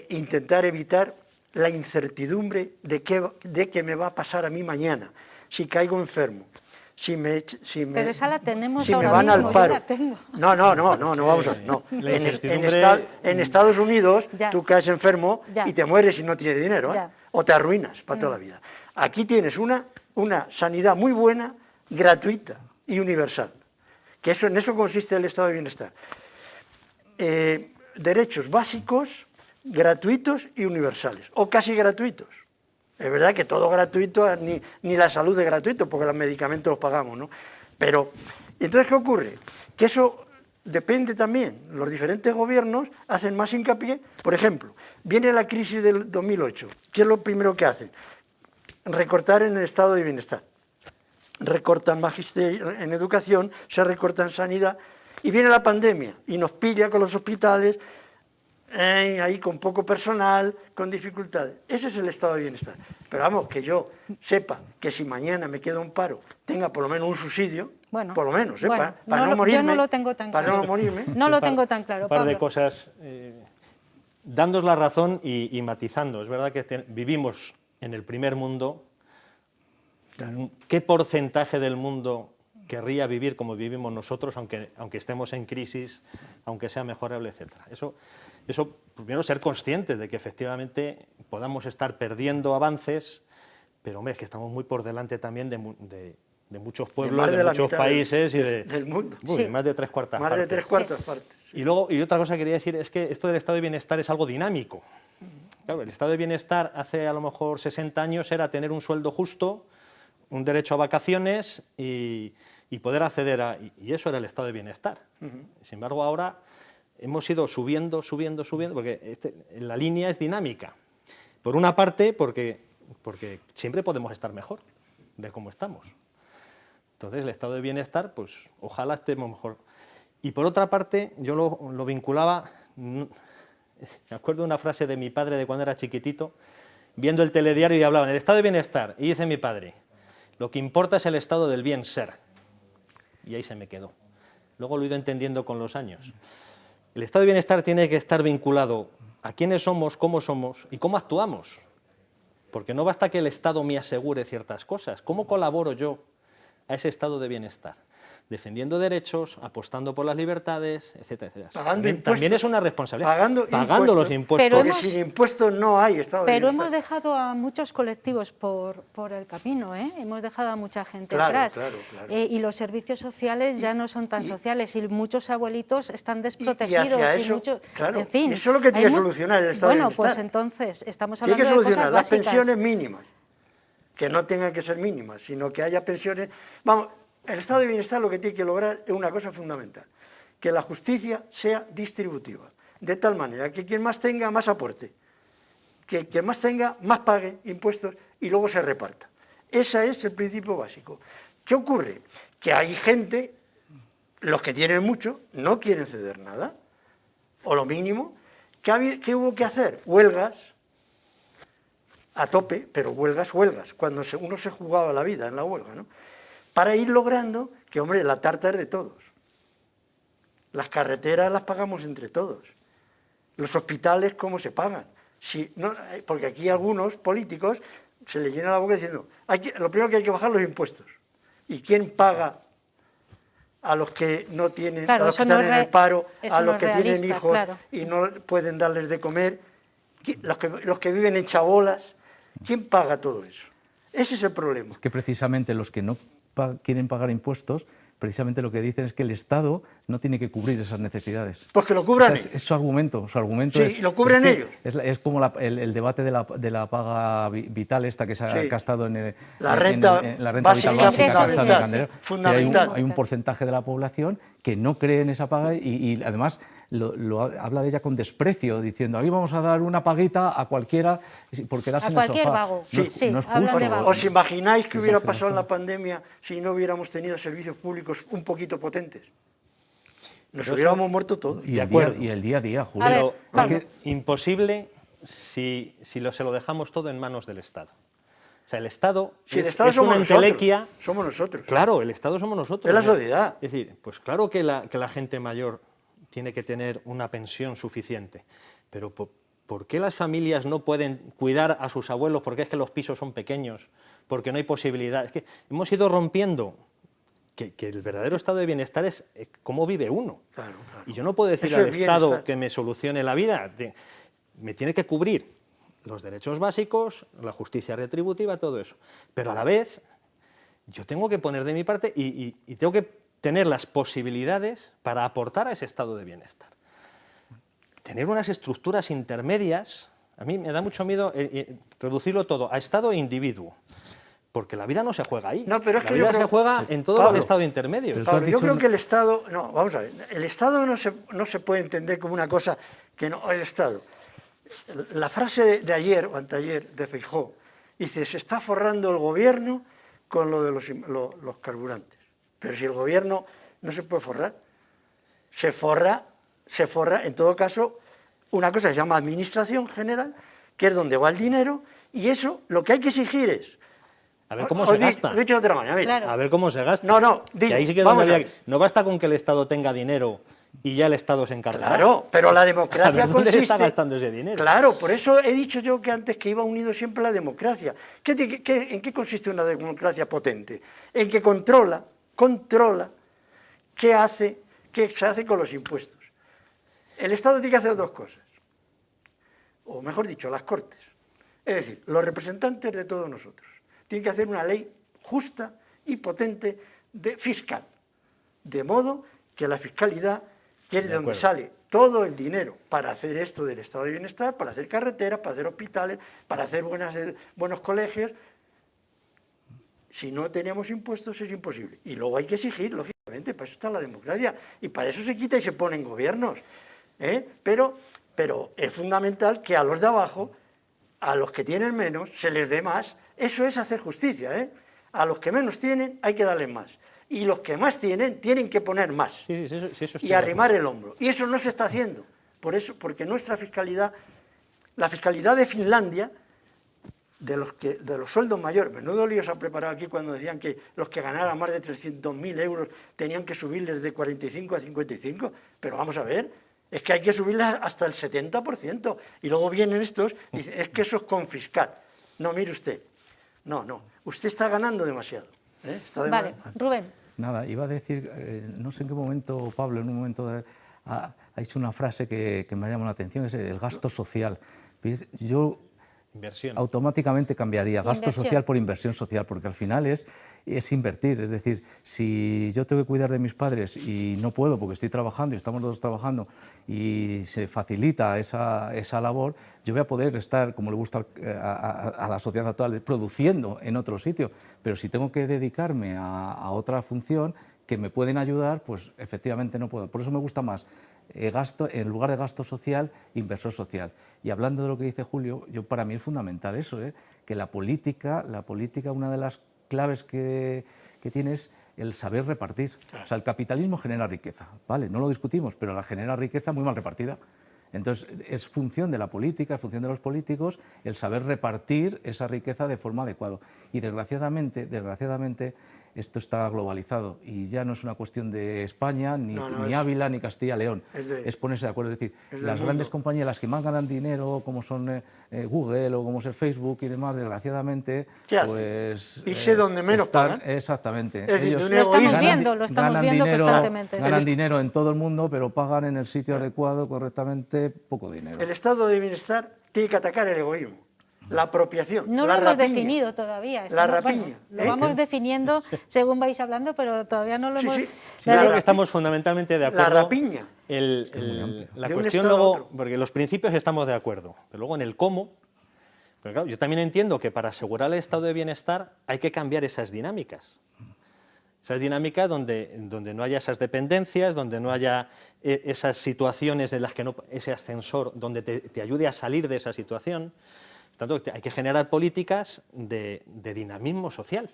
intentar evitar la incertidumbre de qué me va a pasar a mí mañana, si caigo enfermo, Pero esa la tenemos si ahora me van mismo, al yo paro. la tengo. No, vamos a ver, no. La En incertidumbre- Estados Unidos Ya. tú caes enfermo Ya. y te mueres y no tienes dinero, ¿eh? Ya. O te arruinas para toda la vida. Aquí tienes una sanidad muy buena, gratuita y universal, que en eso consiste el estado de bienestar. Derechos básicos, gratuitos y universales, o casi gratuitos. Es verdad que todo gratuito, ni la salud es gratuito, porque los medicamentos los pagamos, ¿no? Pero, entonces, ¿qué ocurre? Que eso depende también, los diferentes gobiernos hacen más hincapié. Por ejemplo, viene la crisis del 2008, ¿qué es lo primero que hacen? Recortar en el estado de bienestar. Recortan magisterio en educación, se recorta en sanidad, y viene la pandemia, y nos pilla con los hospitales, ahí con poco personal, con dificultades. Ese es el estado de bienestar. Pero vamos, que yo sepa que si mañana me queda un paro, tenga por lo menos un subsidio, Bueno, por lo menos, bueno, para no yo morirme. no lo tengo tan para claro. no morirme. No lo Un par- tengo tan claro, Un par de Pablo. cosas, dándos la razón y matizando. Es verdad que vivimos en el primer mundo. ¿Qué porcentaje del mundo querría vivir como vivimos nosotros, aunque estemos en crisis, aunque sea mejorable, etcétera? Eso, primero, ser conscientes de que efectivamente podamos estar perdiendo avances, pero hombre, es que estamos muy por delante también de muchos pueblos, más de, de la muchos mitad países del mundo. Uy, Sí. más de 3/4 Más de 3/4 partes. Y otra cosa que quería decir es que esto del estado de bienestar es algo dinámico. Claro, el estado de bienestar hace a lo mejor 60 años era tener un sueldo justo, un derecho a vacaciones y poder acceder a... Y eso era el estado de bienestar. Sin embargo, ahora hemos ido subiendo, porque la línea es dinámica. Por una parte, porque siempre podemos estar mejor de cómo estamos. Entonces, el estado de bienestar, pues ojalá estemos mejor. Y por otra parte, yo lo vinculaba, Me acuerdo de una frase de mi padre de cuando era chiquitito, viendo el telediario y hablaba en el estado de bienestar, y dice mi padre, lo que importa es el estado del bien ser. Y ahí se me quedó. Luego lo he ido entendiendo con los años. El estado de bienestar tiene que estar vinculado a quiénes somos y cómo actuamos. Porque no basta que el Estado me asegure ciertas cosas. ¿Cómo colaboro yo a ese estado de bienestar? Defendiendo derechos, apostando por las libertades, etcétera, etcétera. También es una responsabilidad. Pagando los impuestos. Porque sin impuestos no hay estado de bienestar. Pero hemos dejado a muchos colectivos por el camino, ¿eh? Hemos dejado a mucha gente Claro, atrás. claro. Y los servicios sociales ya no son tan sociales y muchos abuelitos están desprotegidos. Y hacia eso, en fin, eso es lo que tiene que solucionar el estado de bienestar. Bueno, pues entonces estamos Tiene hablando que de solucionar cosas las básicas. pensiones mínimas, que no tengan que ser mínimas, sino que haya pensiones. Vamos, el estado de bienestar lo que tiene que lograr es una cosa fundamental, que la justicia sea distributiva, de tal manera que quien más tenga, más aporte, que quien más tenga, más pague impuestos y luego se reparta. Ese es el principio básico. ¿Qué ocurre? Que hay gente, los que tienen mucho, no quieren ceder nada, o lo mínimo. ¿Qué hubo que hacer? Huelgas, a tope, pero huelgas, cuando uno se jugaba la vida en la huelga, ¿no? Para ir logrando que, hombre, la tarta es de todos. Las carreteras las pagamos entre todos. Los hospitales, ¿cómo se pagan? Si, no, porque aquí algunos políticos se les llena la boca diciendo, lo primero que hay que bajar los impuestos. ¿Y quién paga a los que no tienen, claro, a los que están en el paro, a los que tienen hijos claro. y no pueden darles de comer? Los que viven en chabolas, ¿quién paga todo eso? Ese es el problema. Es que precisamente los que no quieren pagar impuestos, precisamente lo que dicen es que el Estado no tiene que cubrir esas necesidades. Pues que lo cubran ellos. Es su argumento. Su argumento Sí, es, lo cubren ellos. Es como el debate de la paga vital esta que se ha gastado en la renta vital básica que ha gastado el Candelero. Fundamental. Hay un porcentaje de la población que no cree en esa paga y además habla de ella con desprecio, diciendo, aquí vamos a dar una paguita a cualquiera por quedarse en el sofá. A cualquier vago. No es hablan de justo. vagos. ¿Os imagináis que hubiera Sí, pasado en la pandemia si no hubiéramos tenido servicios públicos un poquito potentes? Nos hubiéramos muerto todos. Y el día a día, Julio. A ver, Pero Pablo. imposible si se lo dejamos todo en manos del Estado. O sea, el Estado Si el es Estado somos una entelequia. nosotros, somos nosotros. Claro, el Estado somos nosotros. Es la sociedad. Es decir, pues claro que la gente mayor tiene que tener una pensión suficiente, pero ¿por qué las familias no pueden cuidar a sus abuelos? Porque es que los pisos son pequeños, porque no hay posibilidad. Es que hemos ido rompiendo que el verdadero estado de bienestar es cómo vive uno. Claro, claro. Y yo no puedo decir Eso al es Estado bienestar. que me solucione la vida. Me tiene que cubrir los derechos básicos, la justicia retributiva, todo eso. Pero a la vez, yo tengo que poner de mi parte y tengo que tener las posibilidades para aportar a ese estado de bienestar. Tener unas estructuras intermedias, a mí me da mucho miedo reducirlo todo a estado e individuo. Porque la vida no se juega ahí. No, pero es la que yo vida creo- se juega en todos Pablo, los estados intermedios. Pero Pablo, tú has yo dicho creo que el Estado, no, vamos a ver, el Estado no se puede entender como una cosa que no, el Estado. La frase de ayer o anteayer de Feijóo dice, se está forrando el gobierno con lo de los carburantes. Pero si el gobierno no se puede forrar, se forra, en todo caso, una cosa que se llama administración general, que es donde va el dinero, y eso lo que hay que exigir es... A ver cómo os se di- gasta. os he dicho de otra manera, mira, Claro. A ver cómo se gasta. No, Que digo, ahí sí que vamos donde a había- ver. no basta con que el Estado tenga dinero y ya el Estado se encarga. Claro, pero la democracia A ver, ¿dónde consiste... se está gastando ese dinero? Claro, por eso he dicho yo que antes que iba unido siempre la democracia. ¿En qué consiste una democracia potente? En que controla qué se hace con los impuestos. El Estado tiene que hacer dos cosas, o mejor dicho, las Cortes. Es decir, los representantes de todos nosotros tienen que hacer una ley justa y potente fiscal, de modo que la fiscalidad, que es de donde acuerdo. sale todo el dinero para hacer esto del estado de bienestar, para hacer carreteras, para hacer hospitales, para hacer buenos colegios. Si no tenemos impuestos es imposible. Y luego hay que exigir, lógicamente, para eso está la democracia. Y para eso se quita y se ponen gobiernos. Pero es fundamental que a los de abajo, a los que tienen menos, se les dé más. Eso es hacer justicia. A los que menos tienen hay que darles más. Y los que más tienen que poner más. Sí, eso estoy Y de arrimar acuerdo. el hombro. Y eso no se está haciendo. Por eso, porque nuestra fiscalidad, la fiscalidad de Finlandia, de los sueldos mayores, menudo lío se ha preparado aquí cuando decían que los que ganaran más de 300.000 euros tenían que subirles de 45 a 55, pero vamos a ver, es que hay que subirles hasta el 70%, y luego vienen estos y dicen, es que eso es confiscar. No, mire usted, no, usted está ganando demasiado. Vale, Rubén. Nada, iba a decir, no sé en qué momento, Pablo, en un momento ha dicho una frase que me ha llamado la atención, es el gasto social. Yo Inversión. automáticamente cambiaría gasto Inversión. social por inversión social, porque al final es invertir. Es decir, si yo tengo que cuidar de mis padres y no puedo porque estoy trabajando y estamos los dos trabajando y se facilita esa labor, yo voy a poder estar, como le gusta a la sociedad actual, produciendo en otro sitio. Pero si tengo que dedicarme a otra función que me pueden ayudar, pues efectivamente no puedo. Por eso me gusta más gasto, en lugar de gasto social, inversor social. Y hablando de lo que dice Julio, para mí es fundamental eso, que la política, una de las claves que tiene es el saber repartir. O sea, el capitalismo genera riqueza, ¿vale? No lo discutimos, pero la genera riqueza muy mal repartida. Entonces, es función de la política, es función de los políticos el saber repartir esa riqueza de forma adecuada. Y desgraciadamente, esto está globalizado y ya no es una cuestión de España, ni Ávila, ni Castilla-León. Es ponerse de acuerdo. Es decir, las grandes compañías, las que más ganan dinero, como son Google o como es el Facebook y demás, desgraciadamente, pues... Irse donde menos pagan. Exactamente. Es decir, Ellos un Lo estamos egoísmo. viendo, constantemente. Ganan dinero en todo el mundo, pero pagan en el sitio adecuado, correctamente, poco dinero. El estado de bienestar tiene que atacar el egoísmo, la apropiación, No la lo hemos rapiña. definido todavía. La rapiña. Lo vamos definiendo según vais hablando, pero todavía no lo Sí, hemos... sí. Sí, yo creo que estamos fundamentalmente de acuerdo. La rapiña. La De un cuestión estado a luego, otro. porque los principios estamos de acuerdo, pero luego en el cómo, pero claro, yo también entiendo que para asegurar el estado de bienestar hay que cambiar esas dinámicas. Esas dinámicas donde no haya esas dependencias, donde no haya esas situaciones en las que no, ese ascensor, donde te ayude a salir de esa situación. Por tanto, hay que generar políticas de dinamismo social.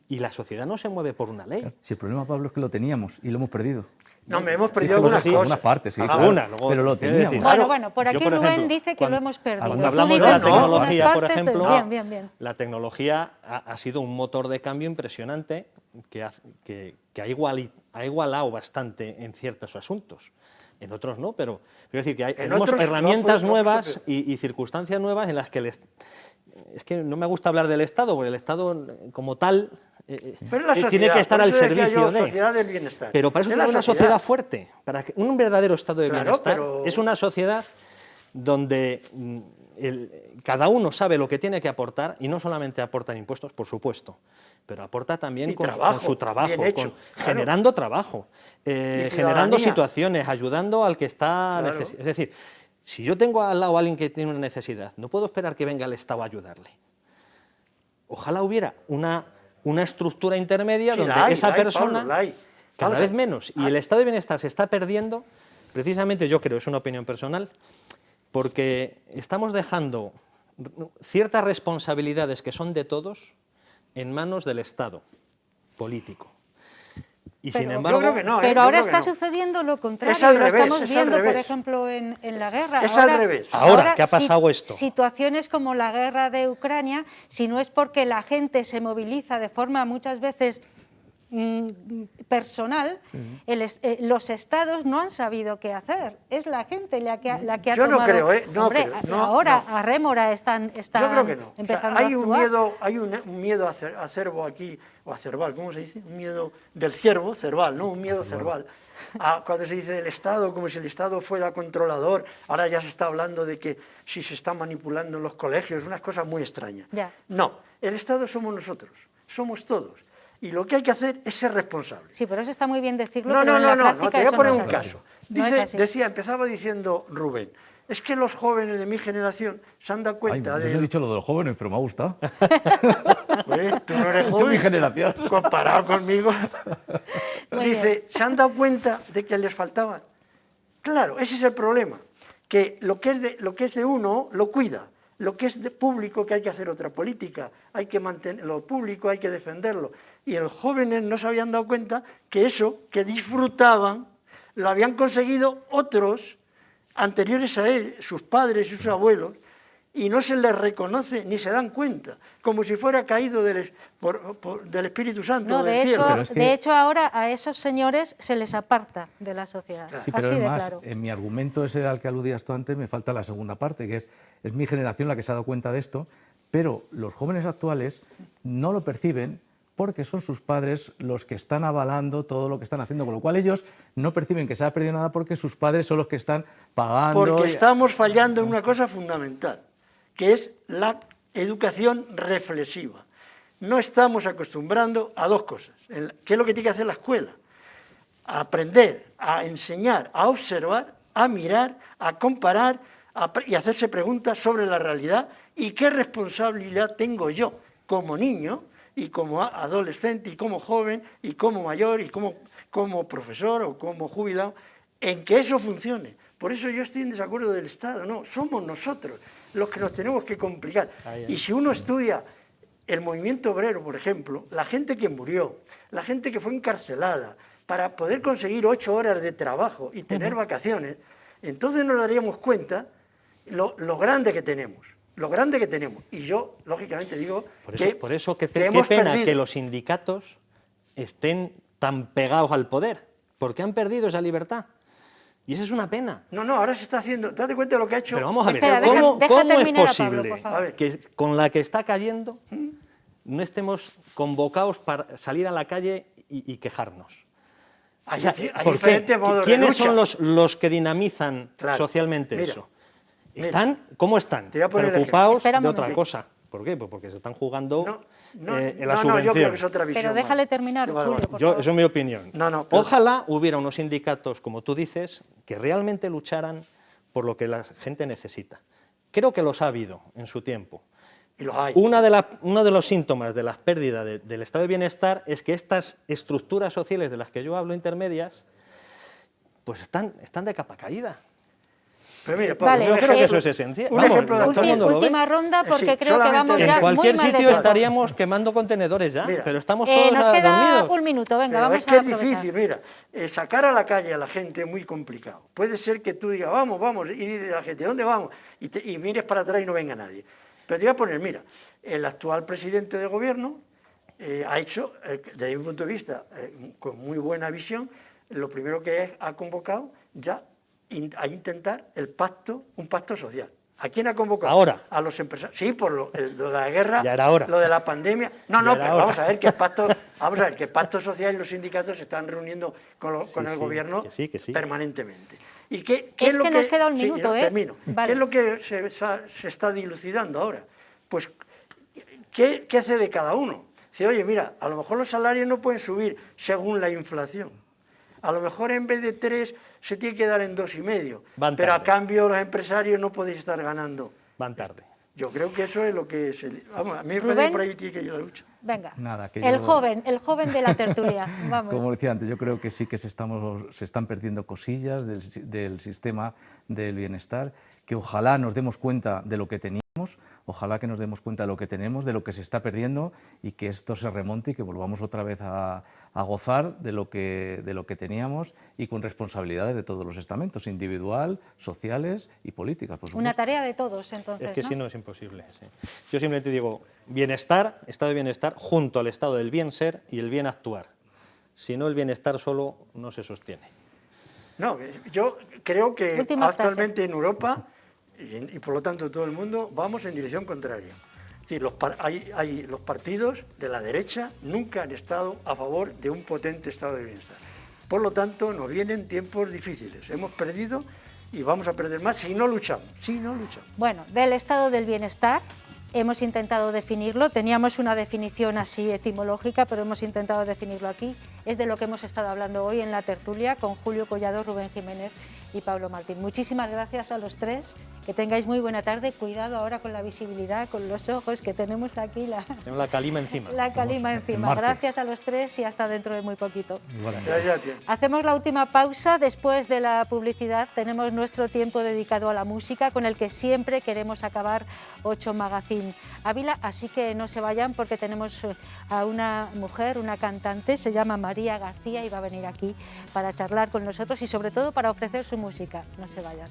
Y la sociedad no se mueve por una ley. Si el problema, Pablo, es que lo teníamos y lo hemos perdido. No, me hemos perdido Sí, algunas sí, cosas. algunas partes, sí, Alguna, claro, luego, pero lo quiero decir, teníamos. Bueno, por aquí yo, por Rubén ejemplo, dice que lo hemos perdido. Cuando Tú hablamos de dices la que algunas tecnología, por partes, ejemplo, bien. la tecnología ha sido un motor de cambio impresionante que ha igualado bastante en ciertos asuntos. En otros no, pero quiero decir que tenemos otros herramientas no, nuevas y circunstancias nuevas en las que es que no me gusta hablar del Estado, porque el Estado como tal Pero la tiene sociedad, que estar por al eso decía servicio yo, de... sociedad del bienestar. Pero para eso Es tenemos la una sociedad fuerte. Para que un verdadero estado de Claro, bienestar pero- es una sociedad donde cada uno sabe lo que tiene que aportar y no solamente aporta en impuestos, por supuesto, pero aporta también Y con trabajo, su trabajo, bien hecho, claro. generando trabajo, generando ciudadanía. situaciones, ayudando al que está Claro. necesitado. Es decir, si yo tengo al lado a alguien que tiene una necesidad, no puedo esperar que venga el Estado a ayudarle. Ojalá hubiera una estructura intermedia Sí, donde la hay, esa la hay, persona, Pablo, la hay. cada Vamos a- vez menos, y el estado de bienestar se está perdiendo, precisamente yo creo, es una opinión personal, porque estamos dejando ciertas responsabilidades que son de todos en manos del Estado político. Y sin Pero- embargo, Yo creo que no, Pero yo ahora creo que está no. sucediendo lo contrario. Es al lo revés, estamos es al viendo, por revés. ejemplo, en la guerra. Es al revés. Ahora, ¿qué ha pasado esto? Situaciones como la guerra de Ucrania, si no es porque la gente se moviliza de forma muchas veces personal, los estados no han sabido qué hacer. Es la gente la que ha Yo no tomado... creo, no Hombre, creo, no, ahora no. a rémora están Yo creo que no. O sea, empezando hay a un actuar. miedo acervo aquí, o acerval, ¿cómo se dice? Un miedo del ciervo, cerval, ¿no? Un miedo cerval. Cuando se dice del Estado, como si el Estado fuera controlador, ahora ya se está hablando de que si se está manipulando en los colegios, unas cosas muy extrañas. Ya. No, el Estado somos nosotros, somos todos. Y lo que hay que hacer es ser responsables. Sí, pero eso está muy bien decirlo, No, pero no, en la no, práctica te voy a eso poner no un es así. caso. No es así. Empezaba diciendo Rubén, es que los jóvenes de mi generación se han dado Ay, cuenta yo de... no he dicho lo de los jóvenes, pero me ha gustado. Tú no eres He dicho joven, mi generación. comparado conmigo. Muy Dice, se han dado cuenta de que les faltaba. Claro, ese es el problema, que lo que es de uno lo cuida, lo que es de público que hay que hacer otra política, hay que mantener lo público, hay que defenderlo. Y los jóvenes no se habían dado cuenta que eso que disfrutaban lo habían conseguido otros anteriores a él, sus padres y sus abuelos, y no se les reconoce ni se dan cuenta, como si fuera caído del Espíritu Santo No, del de cielo. hecho, de hecho ahora a esos señores se les aparta de la sociedad. Sí, pero Así de además, claro. en mi argumento ese al que aludías tú antes, me falta la segunda parte, que es mi generación la que se ha dado cuenta de esto, pero los jóvenes actuales no lo perciben porque son sus padres los que están avalando todo lo que están haciendo, con lo cual ellos no perciben que se ha perdido nada porque sus padres son los que están pagando. Porque estamos fallando en una cosa fundamental, que es la educación reflexiva. No estamos acostumbrando a dos cosas. ¿Qué es lo que tiene que hacer la escuela? A aprender, a enseñar, a observar, a mirar, a comparar y hacerse preguntas sobre la realidad y qué responsabilidad tengo yo como niño y como adolescente y como joven y como mayor y como profesor o como jubilado en que eso funcione. Por eso yo estoy en desacuerdo del Estado. No, somos nosotros los que nos tenemos que complicar. Y si uno estudia el movimiento obrero, por ejemplo, la gente que murió, la gente que fue encarcelada para poder conseguir 8 horas de trabajo y tener vacaciones, entonces nos daríamos cuenta lo grande que tenemos. Lo grande que tenemos. Y yo, lógicamente, digo Por eso qué hemos pena perdido. que los sindicatos estén tan pegados al poder, porque han perdido esa libertad. Y esa es una pena. No, ahora se está haciendo. Date cuenta de lo que ha hecho. Pero vamos a ver, Espera, ¿cómo deja es terminar a posible Pablo, por favor. A ver. que con la que está cayendo no estemos convocados para salir a la calle y quejarnos? Hay, O sea, hay ¿por qué? diferentes modos de ¿Quiénes lucha. son los que dinamizan Claro. socialmente Mira, eso? ¿Cómo están? Te voy a poner el Preocupados Espera un de otra momento. cosa. ¿Por qué? Pues porque se están jugando la yo subvención. creo que es otra visión. Pero déjale terminar, Vale, Julio, vale. por Yo, favor. eso es mi opinión. No, pero- Ojalá hubiera unos sindicatos, como tú dices, que realmente lucharan por lo que la gente necesita. Creo que los ha habido en su tiempo. Y los hay. Uno de los síntomas de la pérdida del estado de bienestar es que estas estructuras sociales de las que yo hablo, intermedias, pues están de capa caída. Pero mira, Vale, Yo un creo que ejemplo- eso es esencial. un Vamos, ejemplo de todo el mundo lo ve. Última ronda porque Sí, creo que solamente vamos en ya En cualquier muy mal de sitio tiempo. estaríamos quemando contenedores ya, Mira, pero estamos todos Nos queda dormidos. un minuto, venga, Pero vamos es que a es aprovechar. difícil, mira, sacar a la calle a la gente es muy complicado. Puede ser que tú digas, vamos, y dice la gente, ¿dónde vamos? Y mires para atrás y no venga nadie. Pero te voy a poner, mira, el actual presidente del gobierno ha hecho, desde mi punto de vista, con muy buena visión, lo primero que ha convocado ya a intentar un pacto social. ¿A quién ha convocado? Ahora. A los empresarios. Sí, por lo de la guerra, Ya era hora. lo de la pandemia. Ya era Pero hora. vamos a ver que el pacto social y los sindicatos se están reuniendo con el Sí, gobierno que sí. permanentemente. ¿Y qué Es lo que nos queda un sí, minuto, ya ¿eh? termino. Vale. ¿Qué es lo que se está dilucidando ahora? Pues, ¿qué hace de cada uno? Dice, oye, mira, a lo mejor los salarios no pueden subir según la inflación. A lo mejor en vez de 3 se tiene que dar en 2,5. Van Pero a tarde. cambio los empresarios no podéis estar ganando. Van tarde. Yo creo que eso es lo que vamos, a mí me Rubén. parece que por ahí tiene que ir la lucha. Venga, Nada, que el yo- joven de la tertulia, vamos. Como decía antes, yo creo que sí que se están perdiendo cosillas del sistema del bienestar, que ojalá nos demos cuenta de lo que teníamos, ojalá que nos demos cuenta de lo que tenemos, de lo que se está perdiendo y que esto se remonte y que volvamos otra vez a gozar de lo que teníamos y con responsabilidades de todos los estamentos, individual, sociales y políticas, por Una supuesto. tarea de todos, entonces, Es que ¿no? si no es imposible. Sí. Yo simplemente digo, bienestar, estado de bienestar, junto al estado del bien ser y el bien actuar. Si no, el bienestar solo no se sostiene. No, yo creo que Última frase. actualmente en Europa y por lo tanto en todo el mundo vamos en dirección contraria. Es decir, los partidos de la derecha nunca han estado a favor de un potente estado de bienestar. Por lo tanto, nos vienen tiempos difíciles. Hemos perdido y vamos a perder más si no luchamos. Bueno, del estado del bienestar hemos intentado definirlo, teníamos una definición así etimológica, pero hemos intentado definirlo aquí. Es de lo que hemos estado hablando hoy en la tertulia con Julio Collado, Rubén Jiménez y Pablo Martín. Muchísimas gracias a los tres, que tengáis muy buena tarde. Cuidado ahora con la visibilidad, con los ojos, que tenemos aquí Tengo la calima encima. la calima en encima. Marte. Gracias a los tres y hasta dentro de muy poquito. Ya tiene. Hacemos la última pausa. Después de la publicidad tenemos nuestro tiempo dedicado a la música, con el que siempre queremos acabar 8 Magazine Ávila, así que no se vayan porque tenemos a una mujer, una cantante, se llama María García y va a venir aquí para charlar con nosotros y sobre todo para ofrecer su música. No se vayan.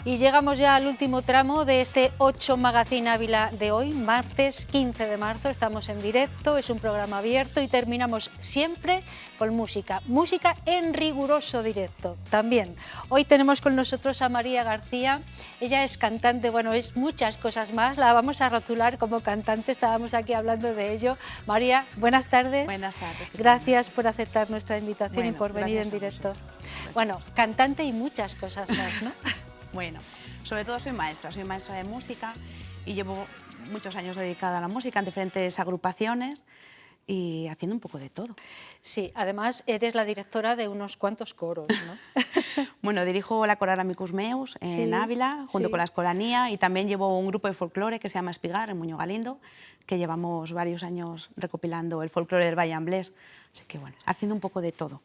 Y llegamos ya al último tramo de este 8 Magazine Ávila de hoy, martes 15 de marzo. Estamos en directo, es un programa abierto y terminamos siempre con música. Música en riguroso directo también. Hoy tenemos con nosotros a María García. Ella es cantante, bueno, es muchas cosas más. La vamos a rotular como cantante, estábamos aquí hablando de ello. María, buenas tardes. Buenas tardes. Gracias por aceptar nuestra invitación y Bueno, por venir en gracias a directo. Bueno, cantante y muchas cosas más, ¿no? Bueno, sobre todo soy maestra de música y llevo muchos años dedicada a la música en diferentes agrupaciones y haciendo un poco de todo. Sí, además eres la directora de unos cuantos coros, ¿no? Bueno, dirijo la coral Amicus Meus en Sí, Ávila, junto sí. con la Escolanía, y también llevo un grupo de folclore que se llama Espigar, en Muñoz Galindo, que llevamos varios años recopilando el folclore del Valle Amblés. Así que bueno, haciendo un poco de todo.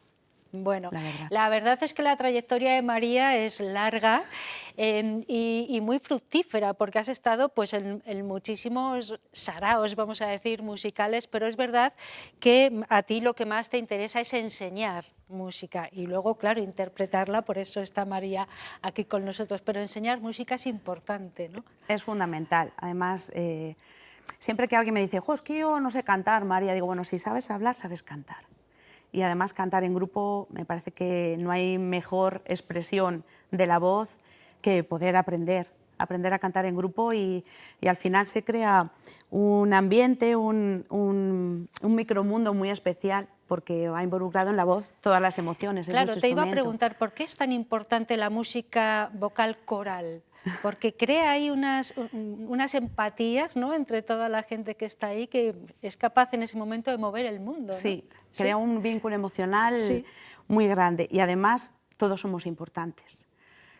Bueno, La verdad. es que la trayectoria de María es larga y muy fructífera, porque has estado pues, en muchísimos saraos, vamos a decir, musicales, pero es verdad que a ti lo que más te interesa es enseñar música y luego, claro, interpretarla, por eso está María aquí con nosotros, pero enseñar música es importante, ¿no? Es fundamental. Además, siempre que alguien me dice, es que yo no sé cantar, María, digo, bueno, si sabes hablar, sabes cantar. Y además cantar en grupo, me parece que no hay mejor expresión de la voz que poder aprender a cantar en grupo y al final se crea un ambiente, un micromundo muy especial porque va involucrado en la voz todas las emociones. Claro, te iba a preguntar, ¿por qué es tan importante la música vocal coral? Porque crea ahí unas empatías, ¿no?, entre toda la gente que está ahí, que es capaz en ese momento de mover el mundo, ¿no? Sí, crea un vínculo emocional muy grande y además todos somos importantes.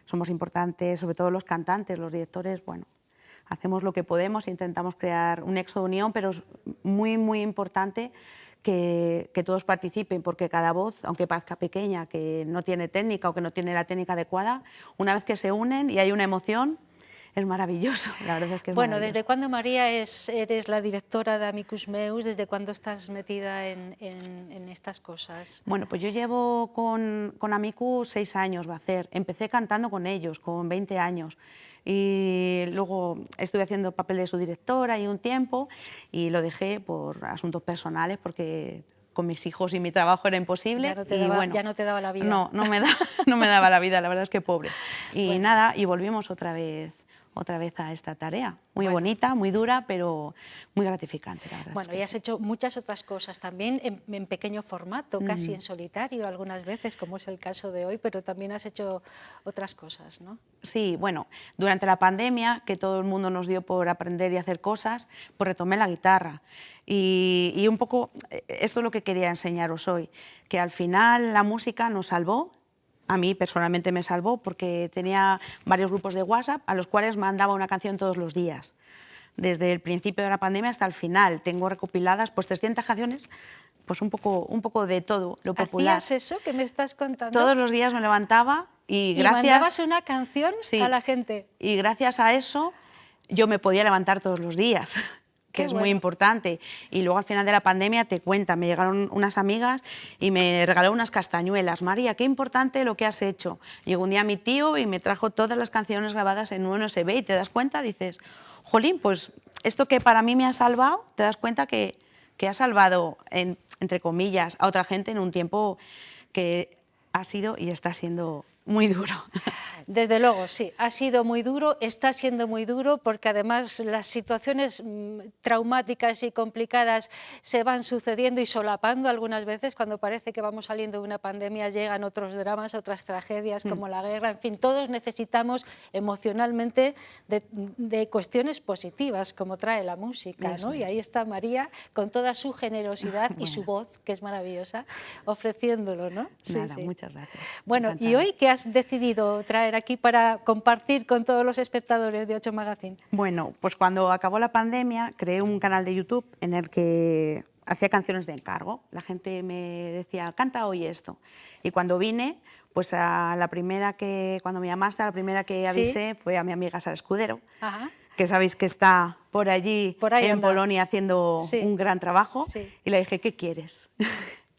Somos importantes, sobre todo los cantantes, los directores, bueno, hacemos lo que podemos, intentamos crear un nexo de unión, pero es muy, muy importante que todos participen, porque cada voz, aunque parezca pequeña, que no tiene técnica o que no tiene la técnica adecuada, una vez que se unen y hay una emoción, es maravilloso, la verdad es que es Bueno, maravilloso. ¿desde cuándo, María, eres la directora de Amicus Meus? ¿Desde cuándo estás metida en estas cosas? Bueno, pues yo llevo con Amicus 6 años, va a hacer. Empecé cantando con ellos, con 20 años. Y luego estuve haciendo el papel de su directora y un tiempo y lo dejé por asuntos personales porque con mis hijos y mi trabajo era imposible. Ya no te daba la vida. No me daba la vida, la verdad es que pobre. Y nada, y volvimos otra vez a esta tarea. Muy bonita, muy dura, pero muy gratificante, la verdad. Bueno, es que y has hecho muchas otras cosas también en pequeño formato, casi en solitario algunas veces, como es el caso de hoy, pero también has hecho otras cosas, ¿no? Sí, bueno, durante la pandemia, que todo el mundo nos dio por aprender y hacer cosas, pues retomé la guitarra. Y un poco, esto es lo que quería enseñaros hoy, que al final la música nos salvó. A mí personalmente me salvó porque tenía varios grupos de WhatsApp a los cuales mandaba una canción todos los días. Desde el principio de la pandemia hasta el final. Tengo recopiladas pues 300 canciones, pues un poco de todo, lo popular. ¿Hacías eso que me estás contando? Todos los días me levantaba y gracias... mandabas una canción a la gente. Y gracias a eso yo me podía levantar todos los días. Que es muy importante. Y luego al final de la pandemia, te cuenta, me llegaron unas amigas y me regalaron unas castañuelas. María, qué importante lo que has hecho. Llegó un día mi tío y me trajo todas las canciones grabadas en un USB y te das cuenta, dices, jolín, pues esto que para mí me ha salvado, te das cuenta que ha salvado, entre comillas, a otra gente en un tiempo que ha sido y está siendo muy duro. Desde luego, sí, ha sido muy duro, está siendo muy duro, porque además las situaciones traumáticas y complicadas se van sucediendo y solapando algunas veces. Cuando parece que vamos saliendo de una pandemia llegan otros dramas, otras tragedias como la guerra. En fin, todos necesitamos emocionalmente de cuestiones positivas, como trae la música, ¿no? Y ahí está María con toda su generosidad y su voz, que es maravillosa, ofreciéndolo, ¿no? Nada, muchas gracias. Bueno, Encantada. ¿y hoy qué has decidido traer aquí para compartir con todos los espectadores de 8 Magazine? Bueno, pues cuando acabó la pandemia creé un canal de YouTube en el que hacía canciones de encargo. La gente me decía, canta hoy esto. Y cuando vine, pues cuando me llamaste, a la primera que avisé fue a mi amiga Sara Escudero, que sabéis que está por allí en Polonia haciendo un gran trabajo. Y le dije, ¿qué quieres?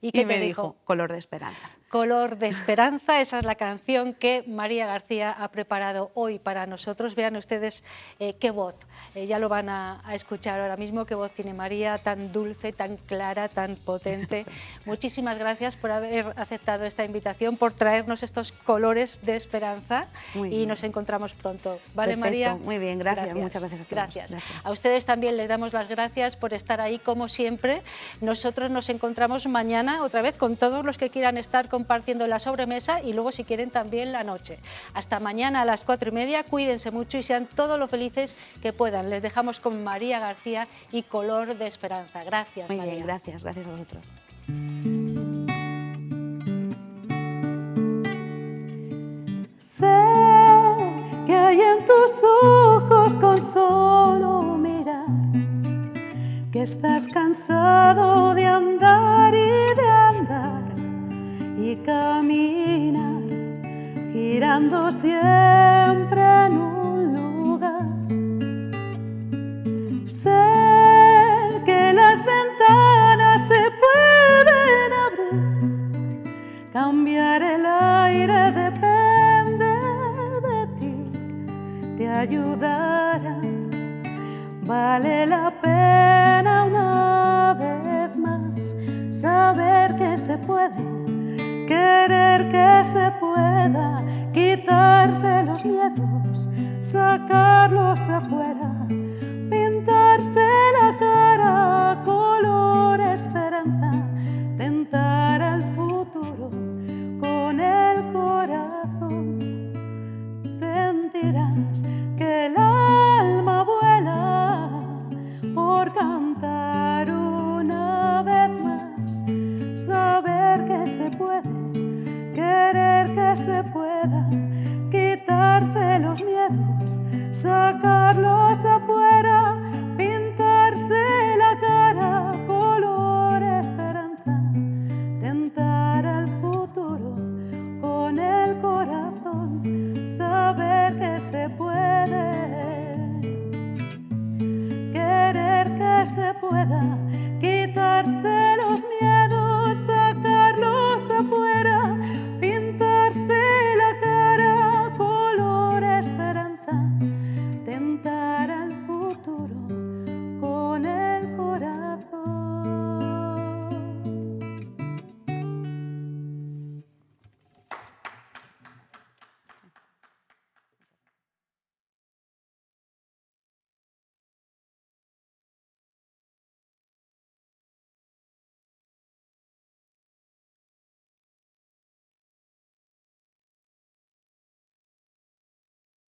¿Y qué me te dijo? Color de esperanza. Color de Esperanza, esa es la canción que María García ha preparado hoy para nosotros. Vean ustedes qué voz, ya lo van a escuchar ahora mismo, qué voz tiene María, tan dulce, tan clara, tan potente. Muchísimas gracias por haber aceptado esta invitación, por traernos estos colores de esperanza y nos encontramos pronto. ¿Vale, Perfecto, María? muy bien, gracias, muchas gracias a todos. Gracias. A ustedes también les damos las gracias por estar ahí como siempre. Nosotros nos encontramos mañana otra vez con todos los que quieran estar compartiendo la sobremesa y luego si quieren también la noche. Hasta mañana a las 4:30, cuídense mucho y sean todos lo felices que puedan. Les dejamos con María García y Color de Esperanza. Gracias, Muy María. bien, gracias a vosotros. Sé que hay en tus ojos con solo mirar que estás cansado de andar y caminar, girando siempre en un lugar. Sé que las ventanas se pueden abrir, cambiar el aire depende de ti, te ayudará. Vale la pena una vez más saber que se puede, querer que se pueda, quitarse los miedos, sacarlos afuera, pintarse la cara color esperanza, tentar al futuro con el corazón. Sentirás que el alma vuela por cantar una vez más, saber que se puede, querer que se pueda, quitarse los miedos, sacarlos afuera, pintarse la cara color esperanza, tentar al futuro con el corazón, saber que se puede, querer que se pueda,